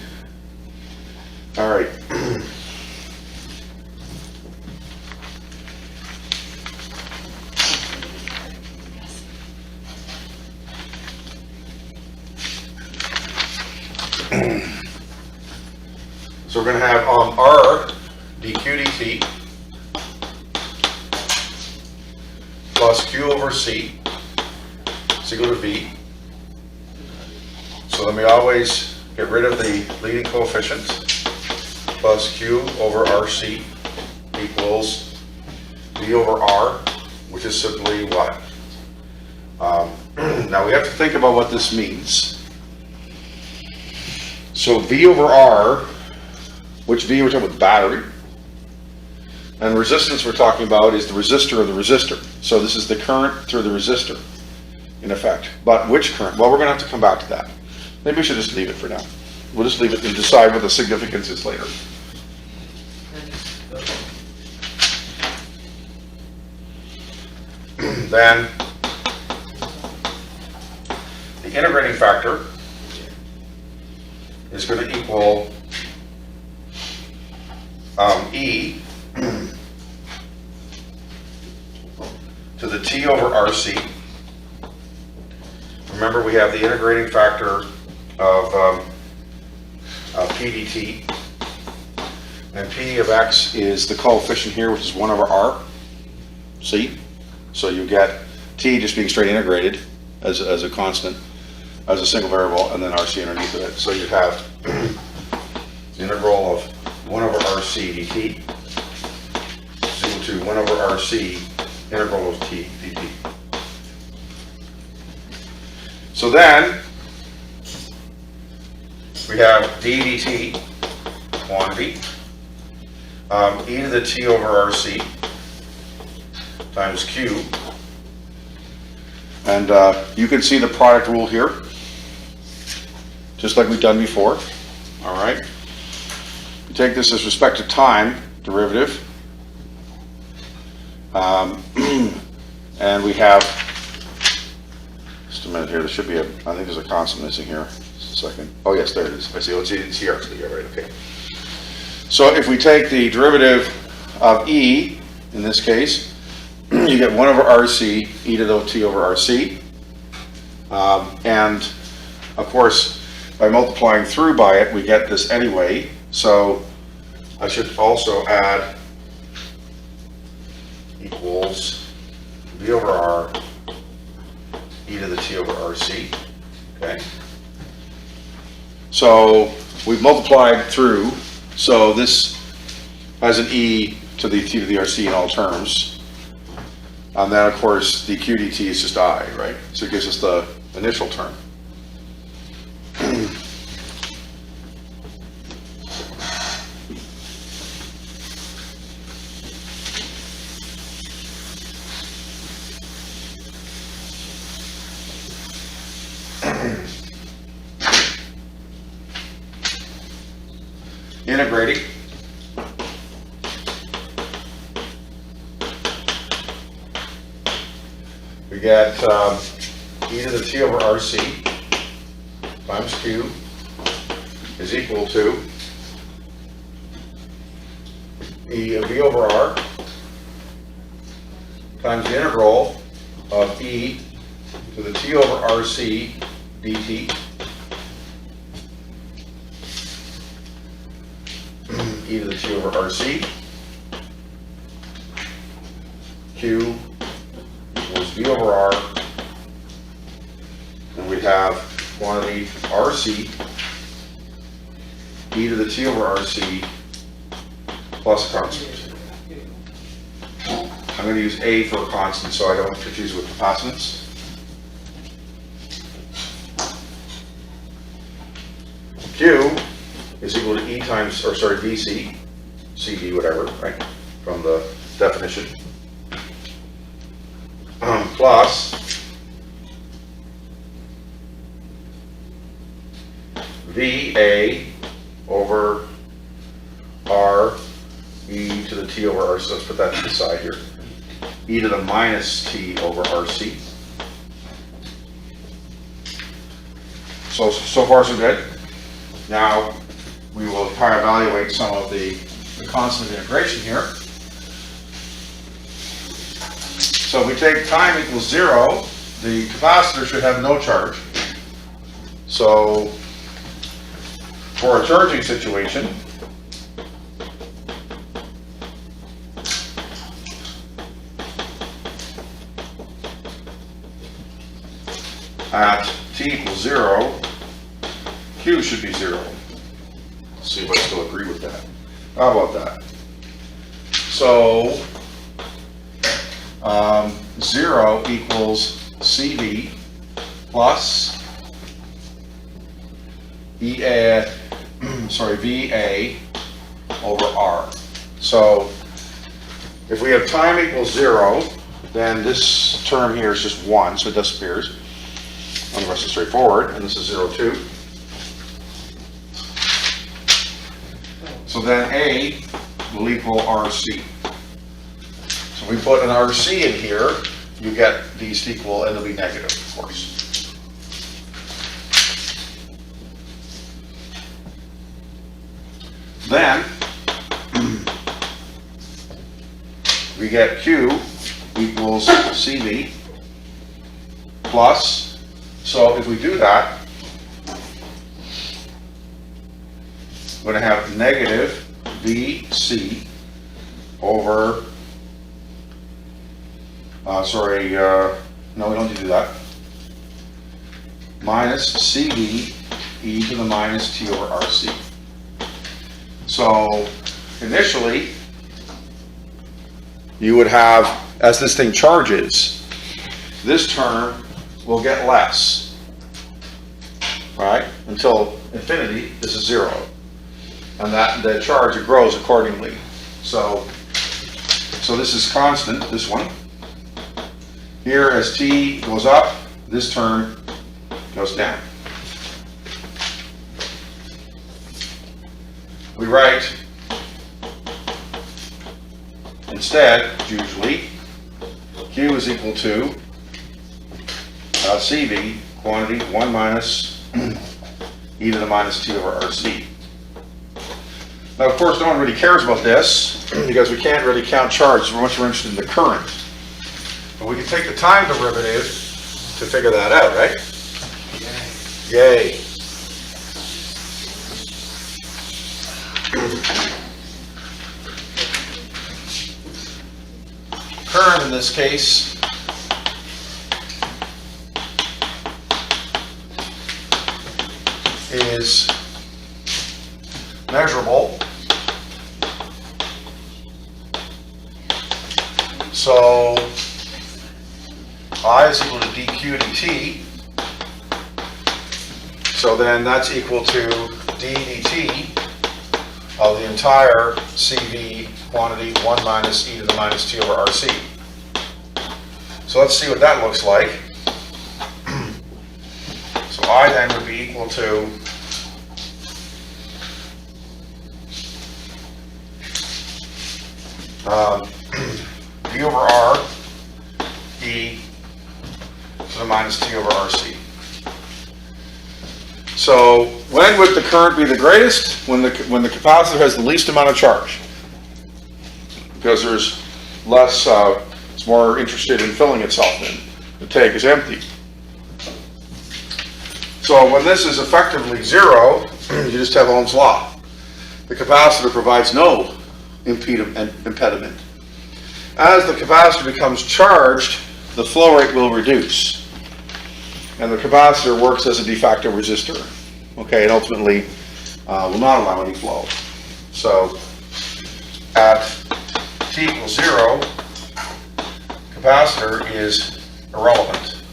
All right. So we're going to have R dq dt plus Q over C is equal to V. So then we always get rid of the leading coefficients, plus Q over RC equals V over R, which is simply what? Now we have to think about what this means. So V over R, which V we're talking about? Battery. And resistance we're talking about is the resistor of the resistor. So this is the current through the resistor, in effect. But which current? Well, we're going to have to come back to that. Maybe we should just leave it for now. We'll just leave it and decide what the significance is later. Then the integrating factor is going to equal E to the T over RC. Remember, we have the integrating factor of P dt, and P of X is the coefficient here, which is 1 over R. See? So you get T just being straight integrated as a constant, as a single variable, and then RC underneath of it. So you have the integral of 1 over RC dt is equal to 1 over RC integral of T dt. So then we have d dt quantity e to the T over RC times Q. And you can see the product rule here, just like we've done before. All right. You take this as respect to time derivative. And we have, just a minute here, there should be I think there's a constant missing here. Just a second. Oh yes, there it is. I see, it's here actually, yeah, right, okay. So if we take the derivative of E, in this case, you get 1 over RC, e to the T over RC. And of course, by multiplying through by it, we get this anyway. So I should also add equals V over R e to the T over RC. Okay. So we've multiplied through. So this has an e to the T to the RC in all terms. And then, of course, the Q dt is just I, right? So it gives us the initial term. Integrating. We get e to the T over RC times Q is equal to E of V over R times the integral of E to the T over RC dt e to the T over RC Q equals V over R, and we have quantity RC e to the T over RC plus a constant I'm going to use A for a constant so I don't confuse it with capacitance. Q is equal to E times, or sorry, VC, CD, whatever, right, from the definition, plus VA over R e to the T over R, so let's put that to the side here, e to the minus T over RC. So far so good. Now we will try to evaluate some of the constant integration here. So if we take time equals 0, the capacitor should have no charge. So for a charging situation, at t equals 0, Q should be 0. Let's see if I still agree with that. How about that? So 0 equals CV plus VA over R. So if we have time equals 0, then this term here is just 1, so it disappears. And the rest is straightforward, and this is 0, 2. So then A will equal RC. So if we put an RC in here, you get these equal, and they'll be negative, of course. Then we get Q equals CV plus, so if we do that, we're going to have negative VC over, no, we don't need to do that, minus CV e to the minus T over RC. So initially, you would have, as this thing charges, this term will get less, right? Until infinity, this is 0. And that the charge, it grows accordingly. So this is constant, this one. Here, as t goes up, this term goes down. We write instead, usually, Q is equal to CV, quantity 1 minus e to the minus T over RC. Now, of course, no one really cares about this because we can't really count charge. We're much more interested in the current. But we can take the time derivative to figure that out, right? Yay. Current in this case is measurable. So I is equal to dq dt. So then that's equal to d dt of the entire CV quantity 1 minus e to the minus t over RC. So let's see what that looks like. So I then would be equal to d over r e to the minus t over RC. So when would the current be the greatest? When the capacitor has the least amount of charge, because there's less, it's more interested in filling itself in. The tank is empty. So when this is effectively 0, you just have Ohm's law. The capacitor provides no impediment. As the capacitor becomes charged, the flow rate will reduce. And the capacitor works as a de facto resistor. Okay, and ultimately will not allow any flow. So at t equals 0, capacitor is irrelevant.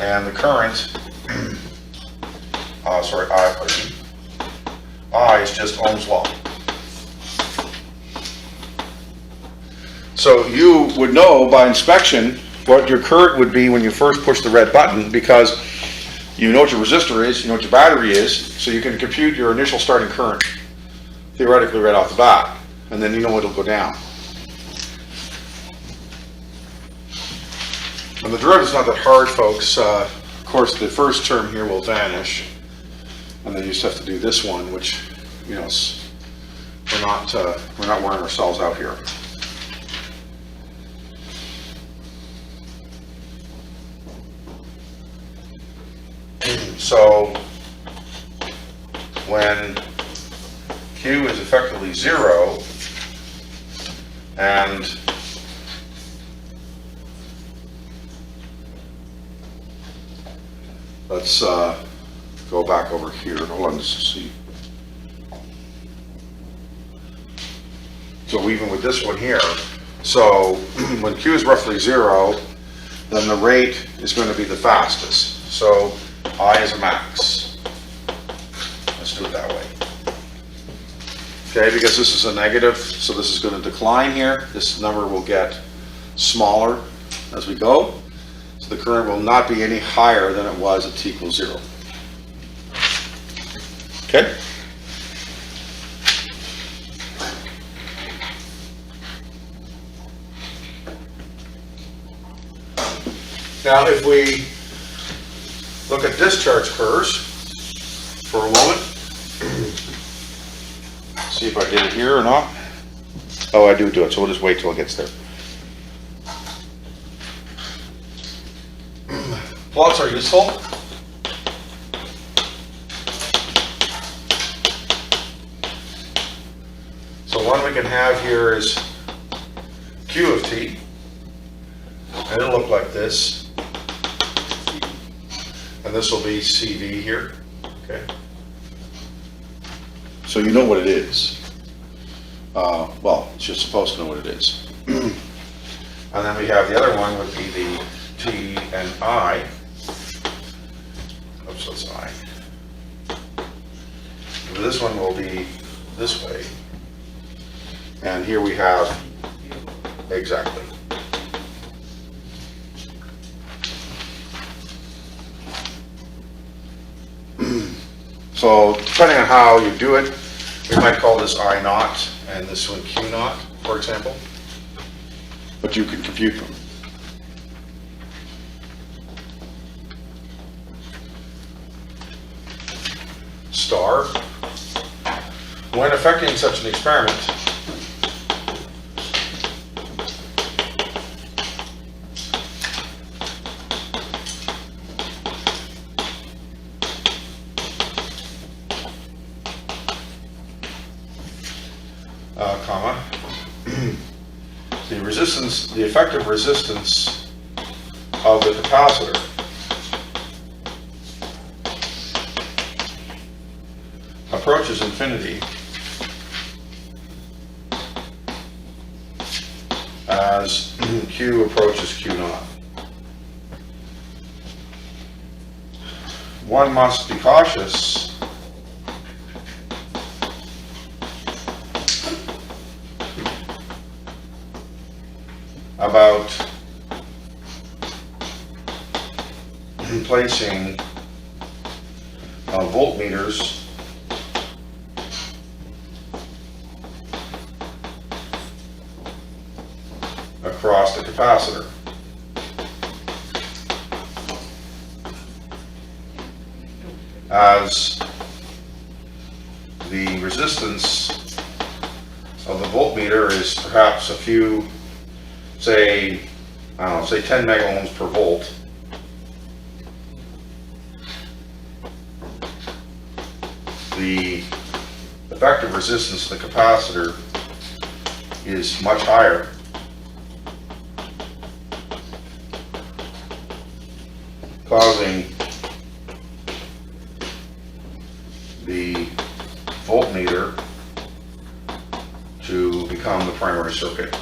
And the current, I is just Ohm's law. So you would know by inspection what your current would be when you first push the red button, because you know what your resistor is, you know what your battery is, so you can compute your initial starting current, theoretically right off the bat, and then you know it'll go down. And the derivative's not that hard, folks. Of course, the first term here will vanish, and then you just have to do this one, which, you know, we're not wearing ourselves out here. So when Q is effectively 0 and let's go back over here. Hold on just to see. So even with this one here, so when Q is roughly 0, then the rate is going to be the fastest. So I is a max. Let's do it that way. Okay, because this is a negative, so this is going to decline here. This number will get smaller as we go. So the current will not be any higher than it was at t equals 0. Okay? Now if we look at discharge curves for a moment, see if I did it here or not. Oh, I do it, so we'll just wait till it gets there. Plots are useful. So one we can have here is Q of t, and it'll look like this. And this will be CV here, okay? So you know what it is. Well, you're supposed to know what it is. And then we have the other one would be the T and I. Oops, that's I. This one will be this way. And here we have, exactly. So depending on how you do it, we might call this I naught and this one Q naught, for example. But you can compute them. Star. When effecting such an experiment, the effective resistance of the capacitor approaches infinity as Q approaches Q naught. One must be cautious about placing voltmeters across the capacitor. As the resistance of the voltmeter is perhaps a few, say, I don't know, say 10 megaohms per volt. The effective resistance of the capacitor is much higher. Causing the voltmeter to become primary circuit.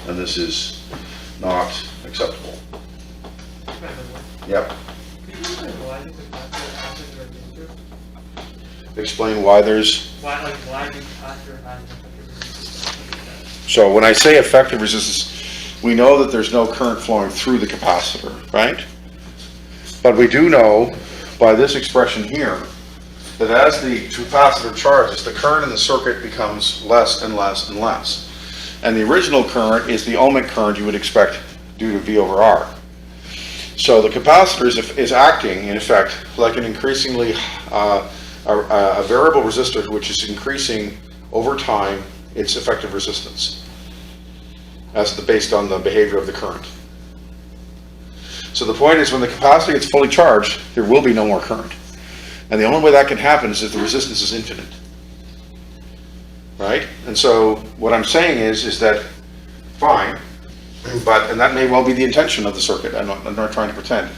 And this is not acceptable. Yep. Explain why there's... Why do capacitor have an effective resistance? So when I say effective resistance, we know that there's no current flowing through the capacitor, right? But we do know by this expression here that as the capacitor charges, the current in the circuit becomes less and less and less. And the original current is the ohmic current you would expect due to V over R. So the capacitor is acting, in effect, like an increasingly a variable resistor which is increasing over time its effective resistance based on the behavior of the current. So the point is, when the capacitor gets fully charged, there will be no more current. And the only way that can happen is if the resistance is infinite. Right? And so what I'm saying is that, fine, and that may well be the intention of the circuit. I'm not trying to pretend.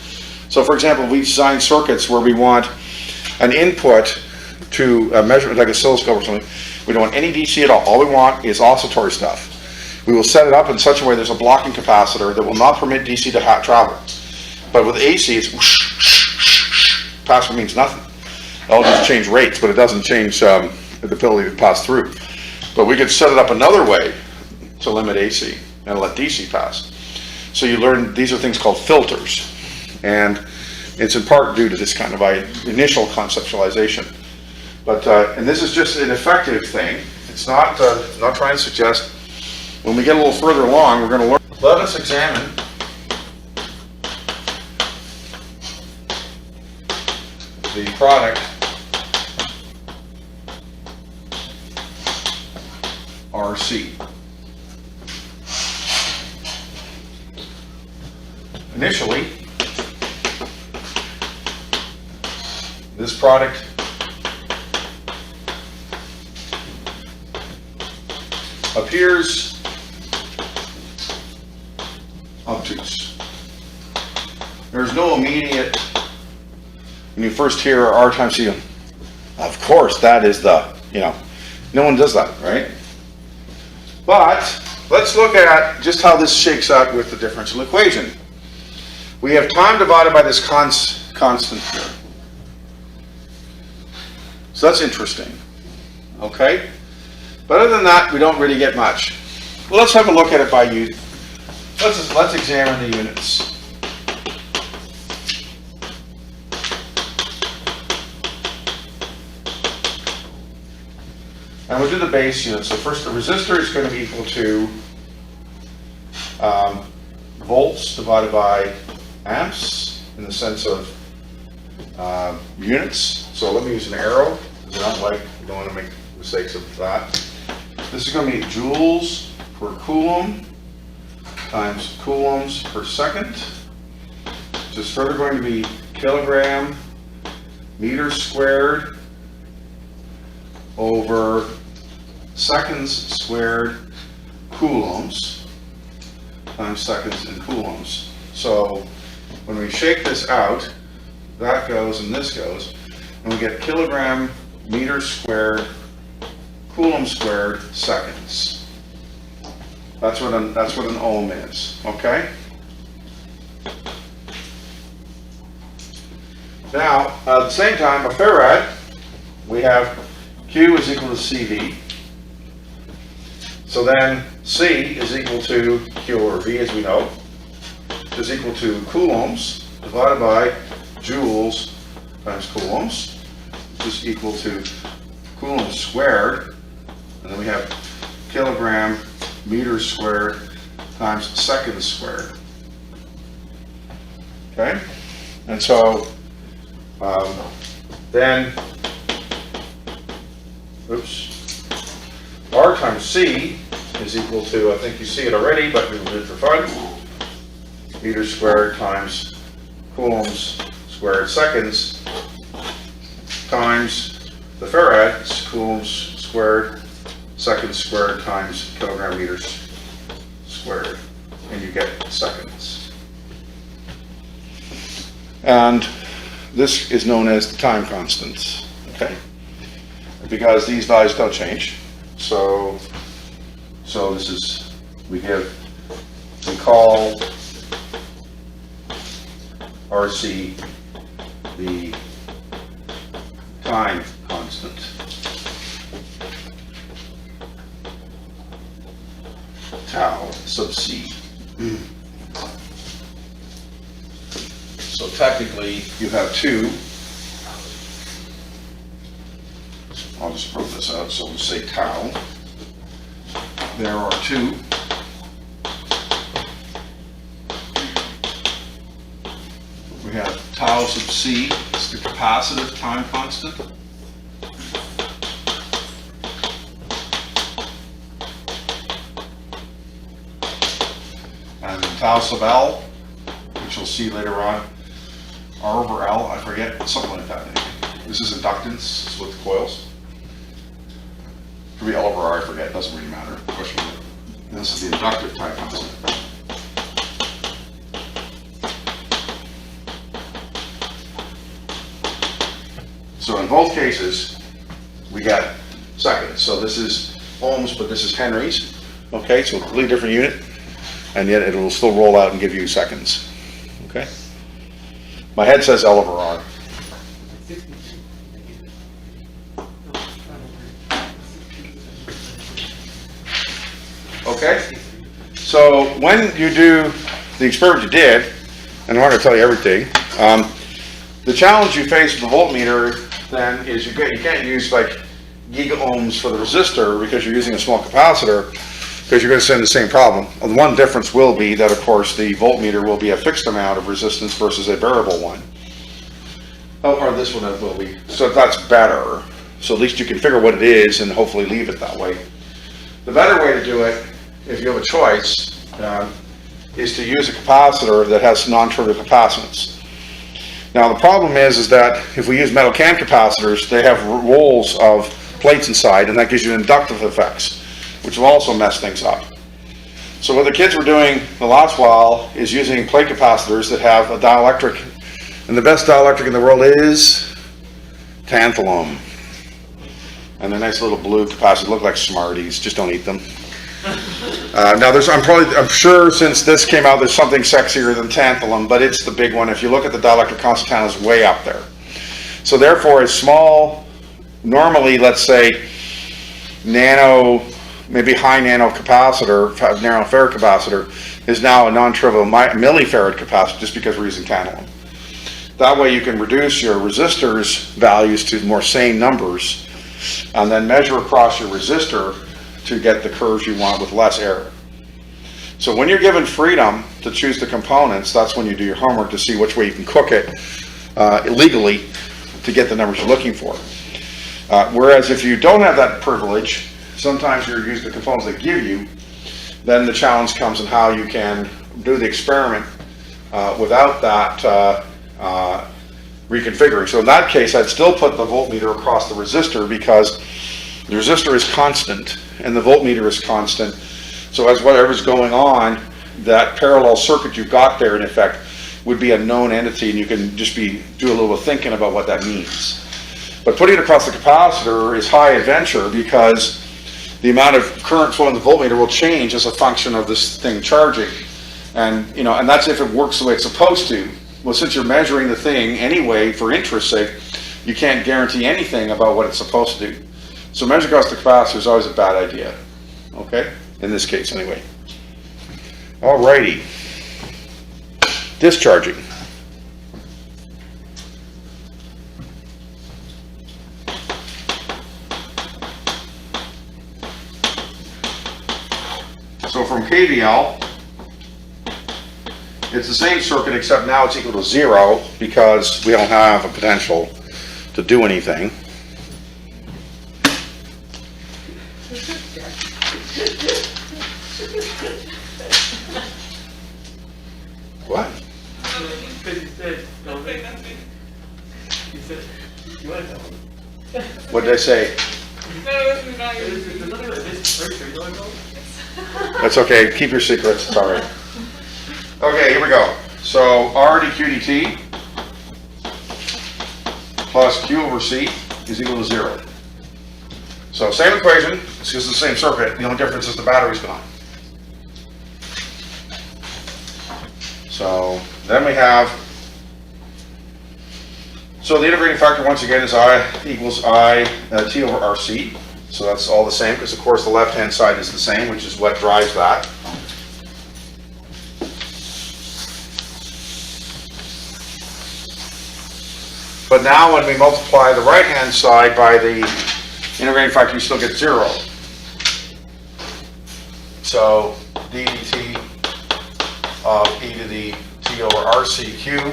So for example, we design circuits where we want an input to a measurement like a oscilloscope or something. We don't want any DC at all. All we want is oscillatory stuff. We will set it up in such a way there's a blocking capacitor that will not permit DC to travel. But with AC, it's whoosh, whoosh, whoosh. Pass means nothing. It'll just change rates, but it doesn't change the ability to pass through. But we could set it up another way to limit AC and let DC pass. So you learn these are things called filters. And it's in part due to this kind of initial conceptualization. But, and this is just an effective thing. It's not trying to suggest, when we get a little further along, we're going to learn. Let us examine the product RC. Initially, this product appears obtuse. There's no immediate, when you first hear R times C, of course that is the, no one does that, right? But let's look at just how this shakes out with the differential equation. We have time divided by this constant here. So that's interesting, okay? But other than that, we don't really get much. Well, let's have a look at it by unit. Let's examine the units. And we'll do the base units. So first, the resistor is going to be equal to volts divided by amps in the sense of units. So let me use an arrow, because we don't want to make mistakes of that. This is going to be joules per coulomb times coulombs per second, which is further going to be kilogram meters squared over seconds squared coulombs times seconds in coulombs. So when we shake this out, that goes and this goes, and we get kilogram meters squared coulomb squared seconds. That's what an ohm is, okay? Now, at the same time, a farad, we have Q is equal to CV. So then C is equal to Q or V, as we know, which is equal to coulombs divided by joules times coulombs, which is equal to coulombs squared, and then we have kilogram meters squared times seconds squared. Okay? And so then, R times C is equal to, I think you see it already, but we will do it for fun, meters squared times coulombs squared seconds times the farad, coulombs squared seconds squared times kilogram meters squared, and you get seconds. And this is known as the time constant, okay? Because these values don't change. So this is, we call RC the time constant. Tau sub C. So technically, you have two. I'll just write this out, so we'll say tau. There are two. We have tau sub C, it's the capacitive time constant. And tau sub L, which you'll see later on, R over L, I forget, something like that. This is inductance with coils. It could be L over R, I forget, it doesn't really matter. Question. This is the inductive time constant. So in both cases, we got seconds. So this is ohms, but this is Henry's. Okay, so a completely different unit, and yet it will still roll out and give you seconds. Okay. My head says L over R. Okay. So when you do the experiment you did, and I'm not going to tell you everything, the challenge you face with the voltmeter then is you can't use like giga-ohms for the resistor because you're using a small capacitor, because you're going to send the same problem. The one difference will be that, of course, the voltmeter will be a fixed amount of resistance versus a variable one. Oh, or this one will be. So that's better. So at least you can figure what it is and hopefully leave it that way. The better way to do it, if you have a choice, is to use a capacitor that has non-trivial capacitance. Now the problem is that if we use metal can capacitors, they have rolls of plates inside, and that gives you inductive effects, which will also mess things up. So what the kids were doing the last while is using plate capacitors that have a dielectric, and the best dielectric in the world is tantalum. And they're nice little blue capacitors, look like Smarties, just don't eat them. Now I'm sure since this came out there's something sexier than tantalum, but it's the big one. If you look at the dielectric constant, tantalum is way up there. So therefore a small, normally let's say nano, maybe high nano capacitor, nanofarad capacitor, is now a non-trivial millifarad capacitor just because we're using tantalum. That way you can reduce your resistors values to more sane numbers and then measure across your resistor to get the curves you want with less error. So when you're given freedom to choose the components, that's when you do your homework to see which way you can cook it legally to get the numbers you're looking for. Whereas if you don't have that privilege, sometimes you use the components they give you, then the challenge comes in how you can do the experiment without that reconfiguring. So in that case, I'd still put the voltmeter across the resistor because the resistor is constant and the voltmeter is constant. So as whatever's going on, that parallel circuit you've got there in effect would be a known entity, and you can just do a little thinking about what that means. But putting it across the capacitor is high adventure because the amount of current flow in the voltmeter will change as a function of this thing charging. And and that's if it works the way it's supposed to. Well, since you're measuring the thing anyway for interest's sake, you can't guarantee anything about what it's supposed to do. So measure across the capacitor is always a bad idea, okay? In this case, anyway. Alrighty. Discharging. So from KVL, it's the same circuit except now it's equal to 0 because we don't have a potential to do anything. What? Because you said, you said, you want to tell me. What did I say? There's nothing like this first, you want to tell me? That's okay. Keep your secrets. It's all right. Okay, here we go. So R dq dt plus Q over C is equal to 0. So same equation, it's just the same circuit, the only difference is the battery's gone. So then we have, so the integrating factor once again is I equals I T over RC. So that's all the same, because of course the left-hand side is the same, which is what drives that. But now when we multiply the right-hand side by the integrating factor, you still get 0. So d dt of e to the t over RCQ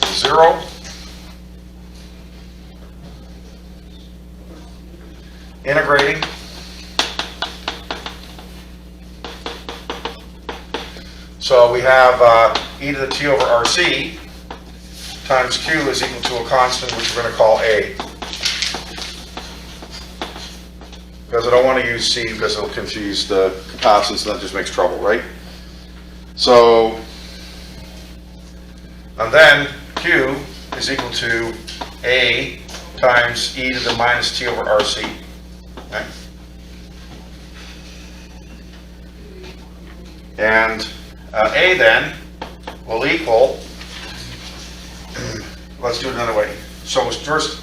is 0. Integrating. So we have e to the t over RC times Q is equal to a constant which we're going to call A. Because I don't want to use C because it'll confuse the capacitance and that just makes trouble, right? So, and then Q is equal to A times e to the minus t over RC. Okay? And A then will equal, let's do it another way. So first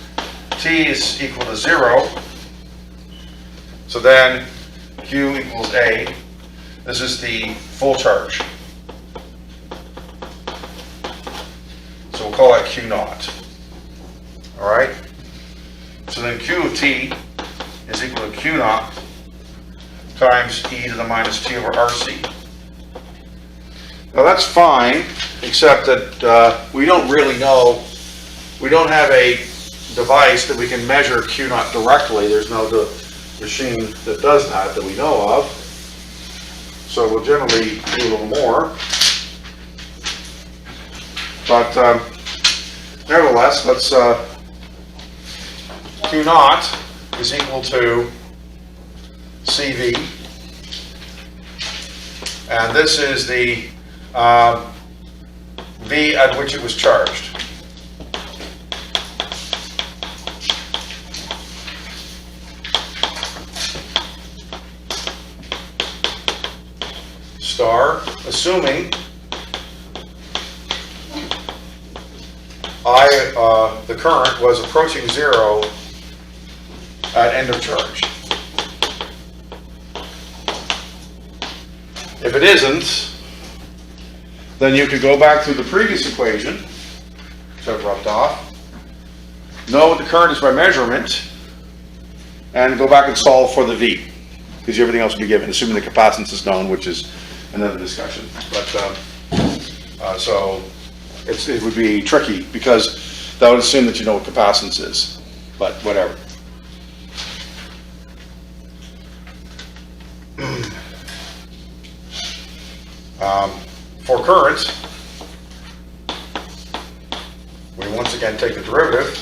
t is equal to 0. So then Q equals A. This is the full charge. So we'll call that Q naught. All right? So then Q of T is equal to Q naught times e to the minus t over RC. Now that's fine, except that we don't really know, we don't have a device that we can measure Q naught directly. There's no machine that does that we know of. So we'll generally do a little more. But nevertheless, let's Q naught is equal to CV. And this is the V at which it was charged. Star, assuming the current was approaching 0 at end of charge. If it isn't, then you could go back through the previous equation, which I've rubbed off, know what the current is by measurement, and go back and solve for the V, because everything else will be given, assuming the capacitance is known, which is another discussion. But so it would be tricky, because that would assume that you know what capacitance is, but whatever. For current, we once again take the derivative.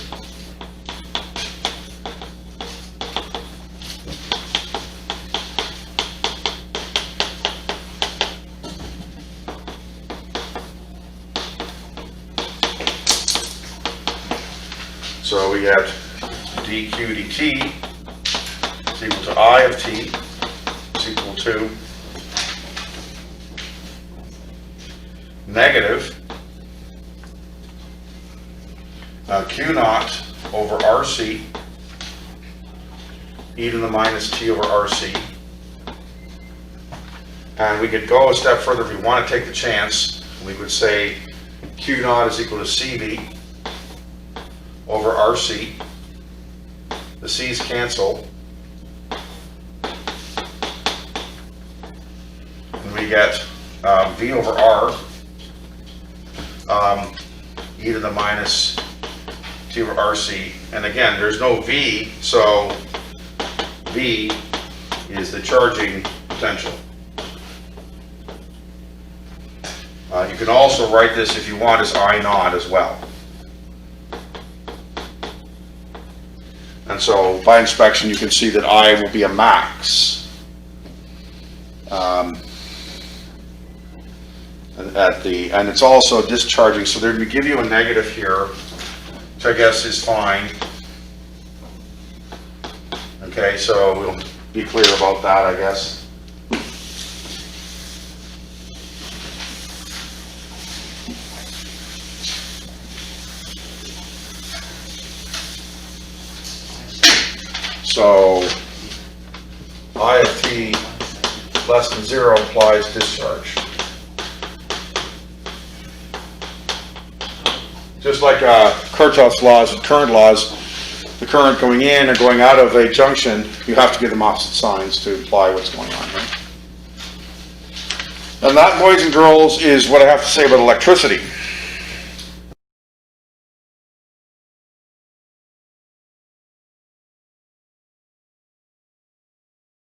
So we have dq dt is equal to I of t is equal to negative Q naught over RC e to the minus t over RC. And we could go a step further if we want to take the chance. We would say Q naught is equal to CV over RC. The C's cancel. And we get V over R, e to the minus t over RC. And again, there's no V, so V is the charging potential. You can also write this, if you want, as I naught as well. And so by inspection, you can see that I will be a max and it's also discharging. So we give you a negative here, which I guess is fine. Okay, so we'll be clear about that, I guess. So I of T less than 0 implies discharge. Just like Kirchhoff's laws and current laws, the current going in or going out of a junction, you have to give them opposite signs to imply what's going on, right? And that, boys and girls, is what I have to say about electricity.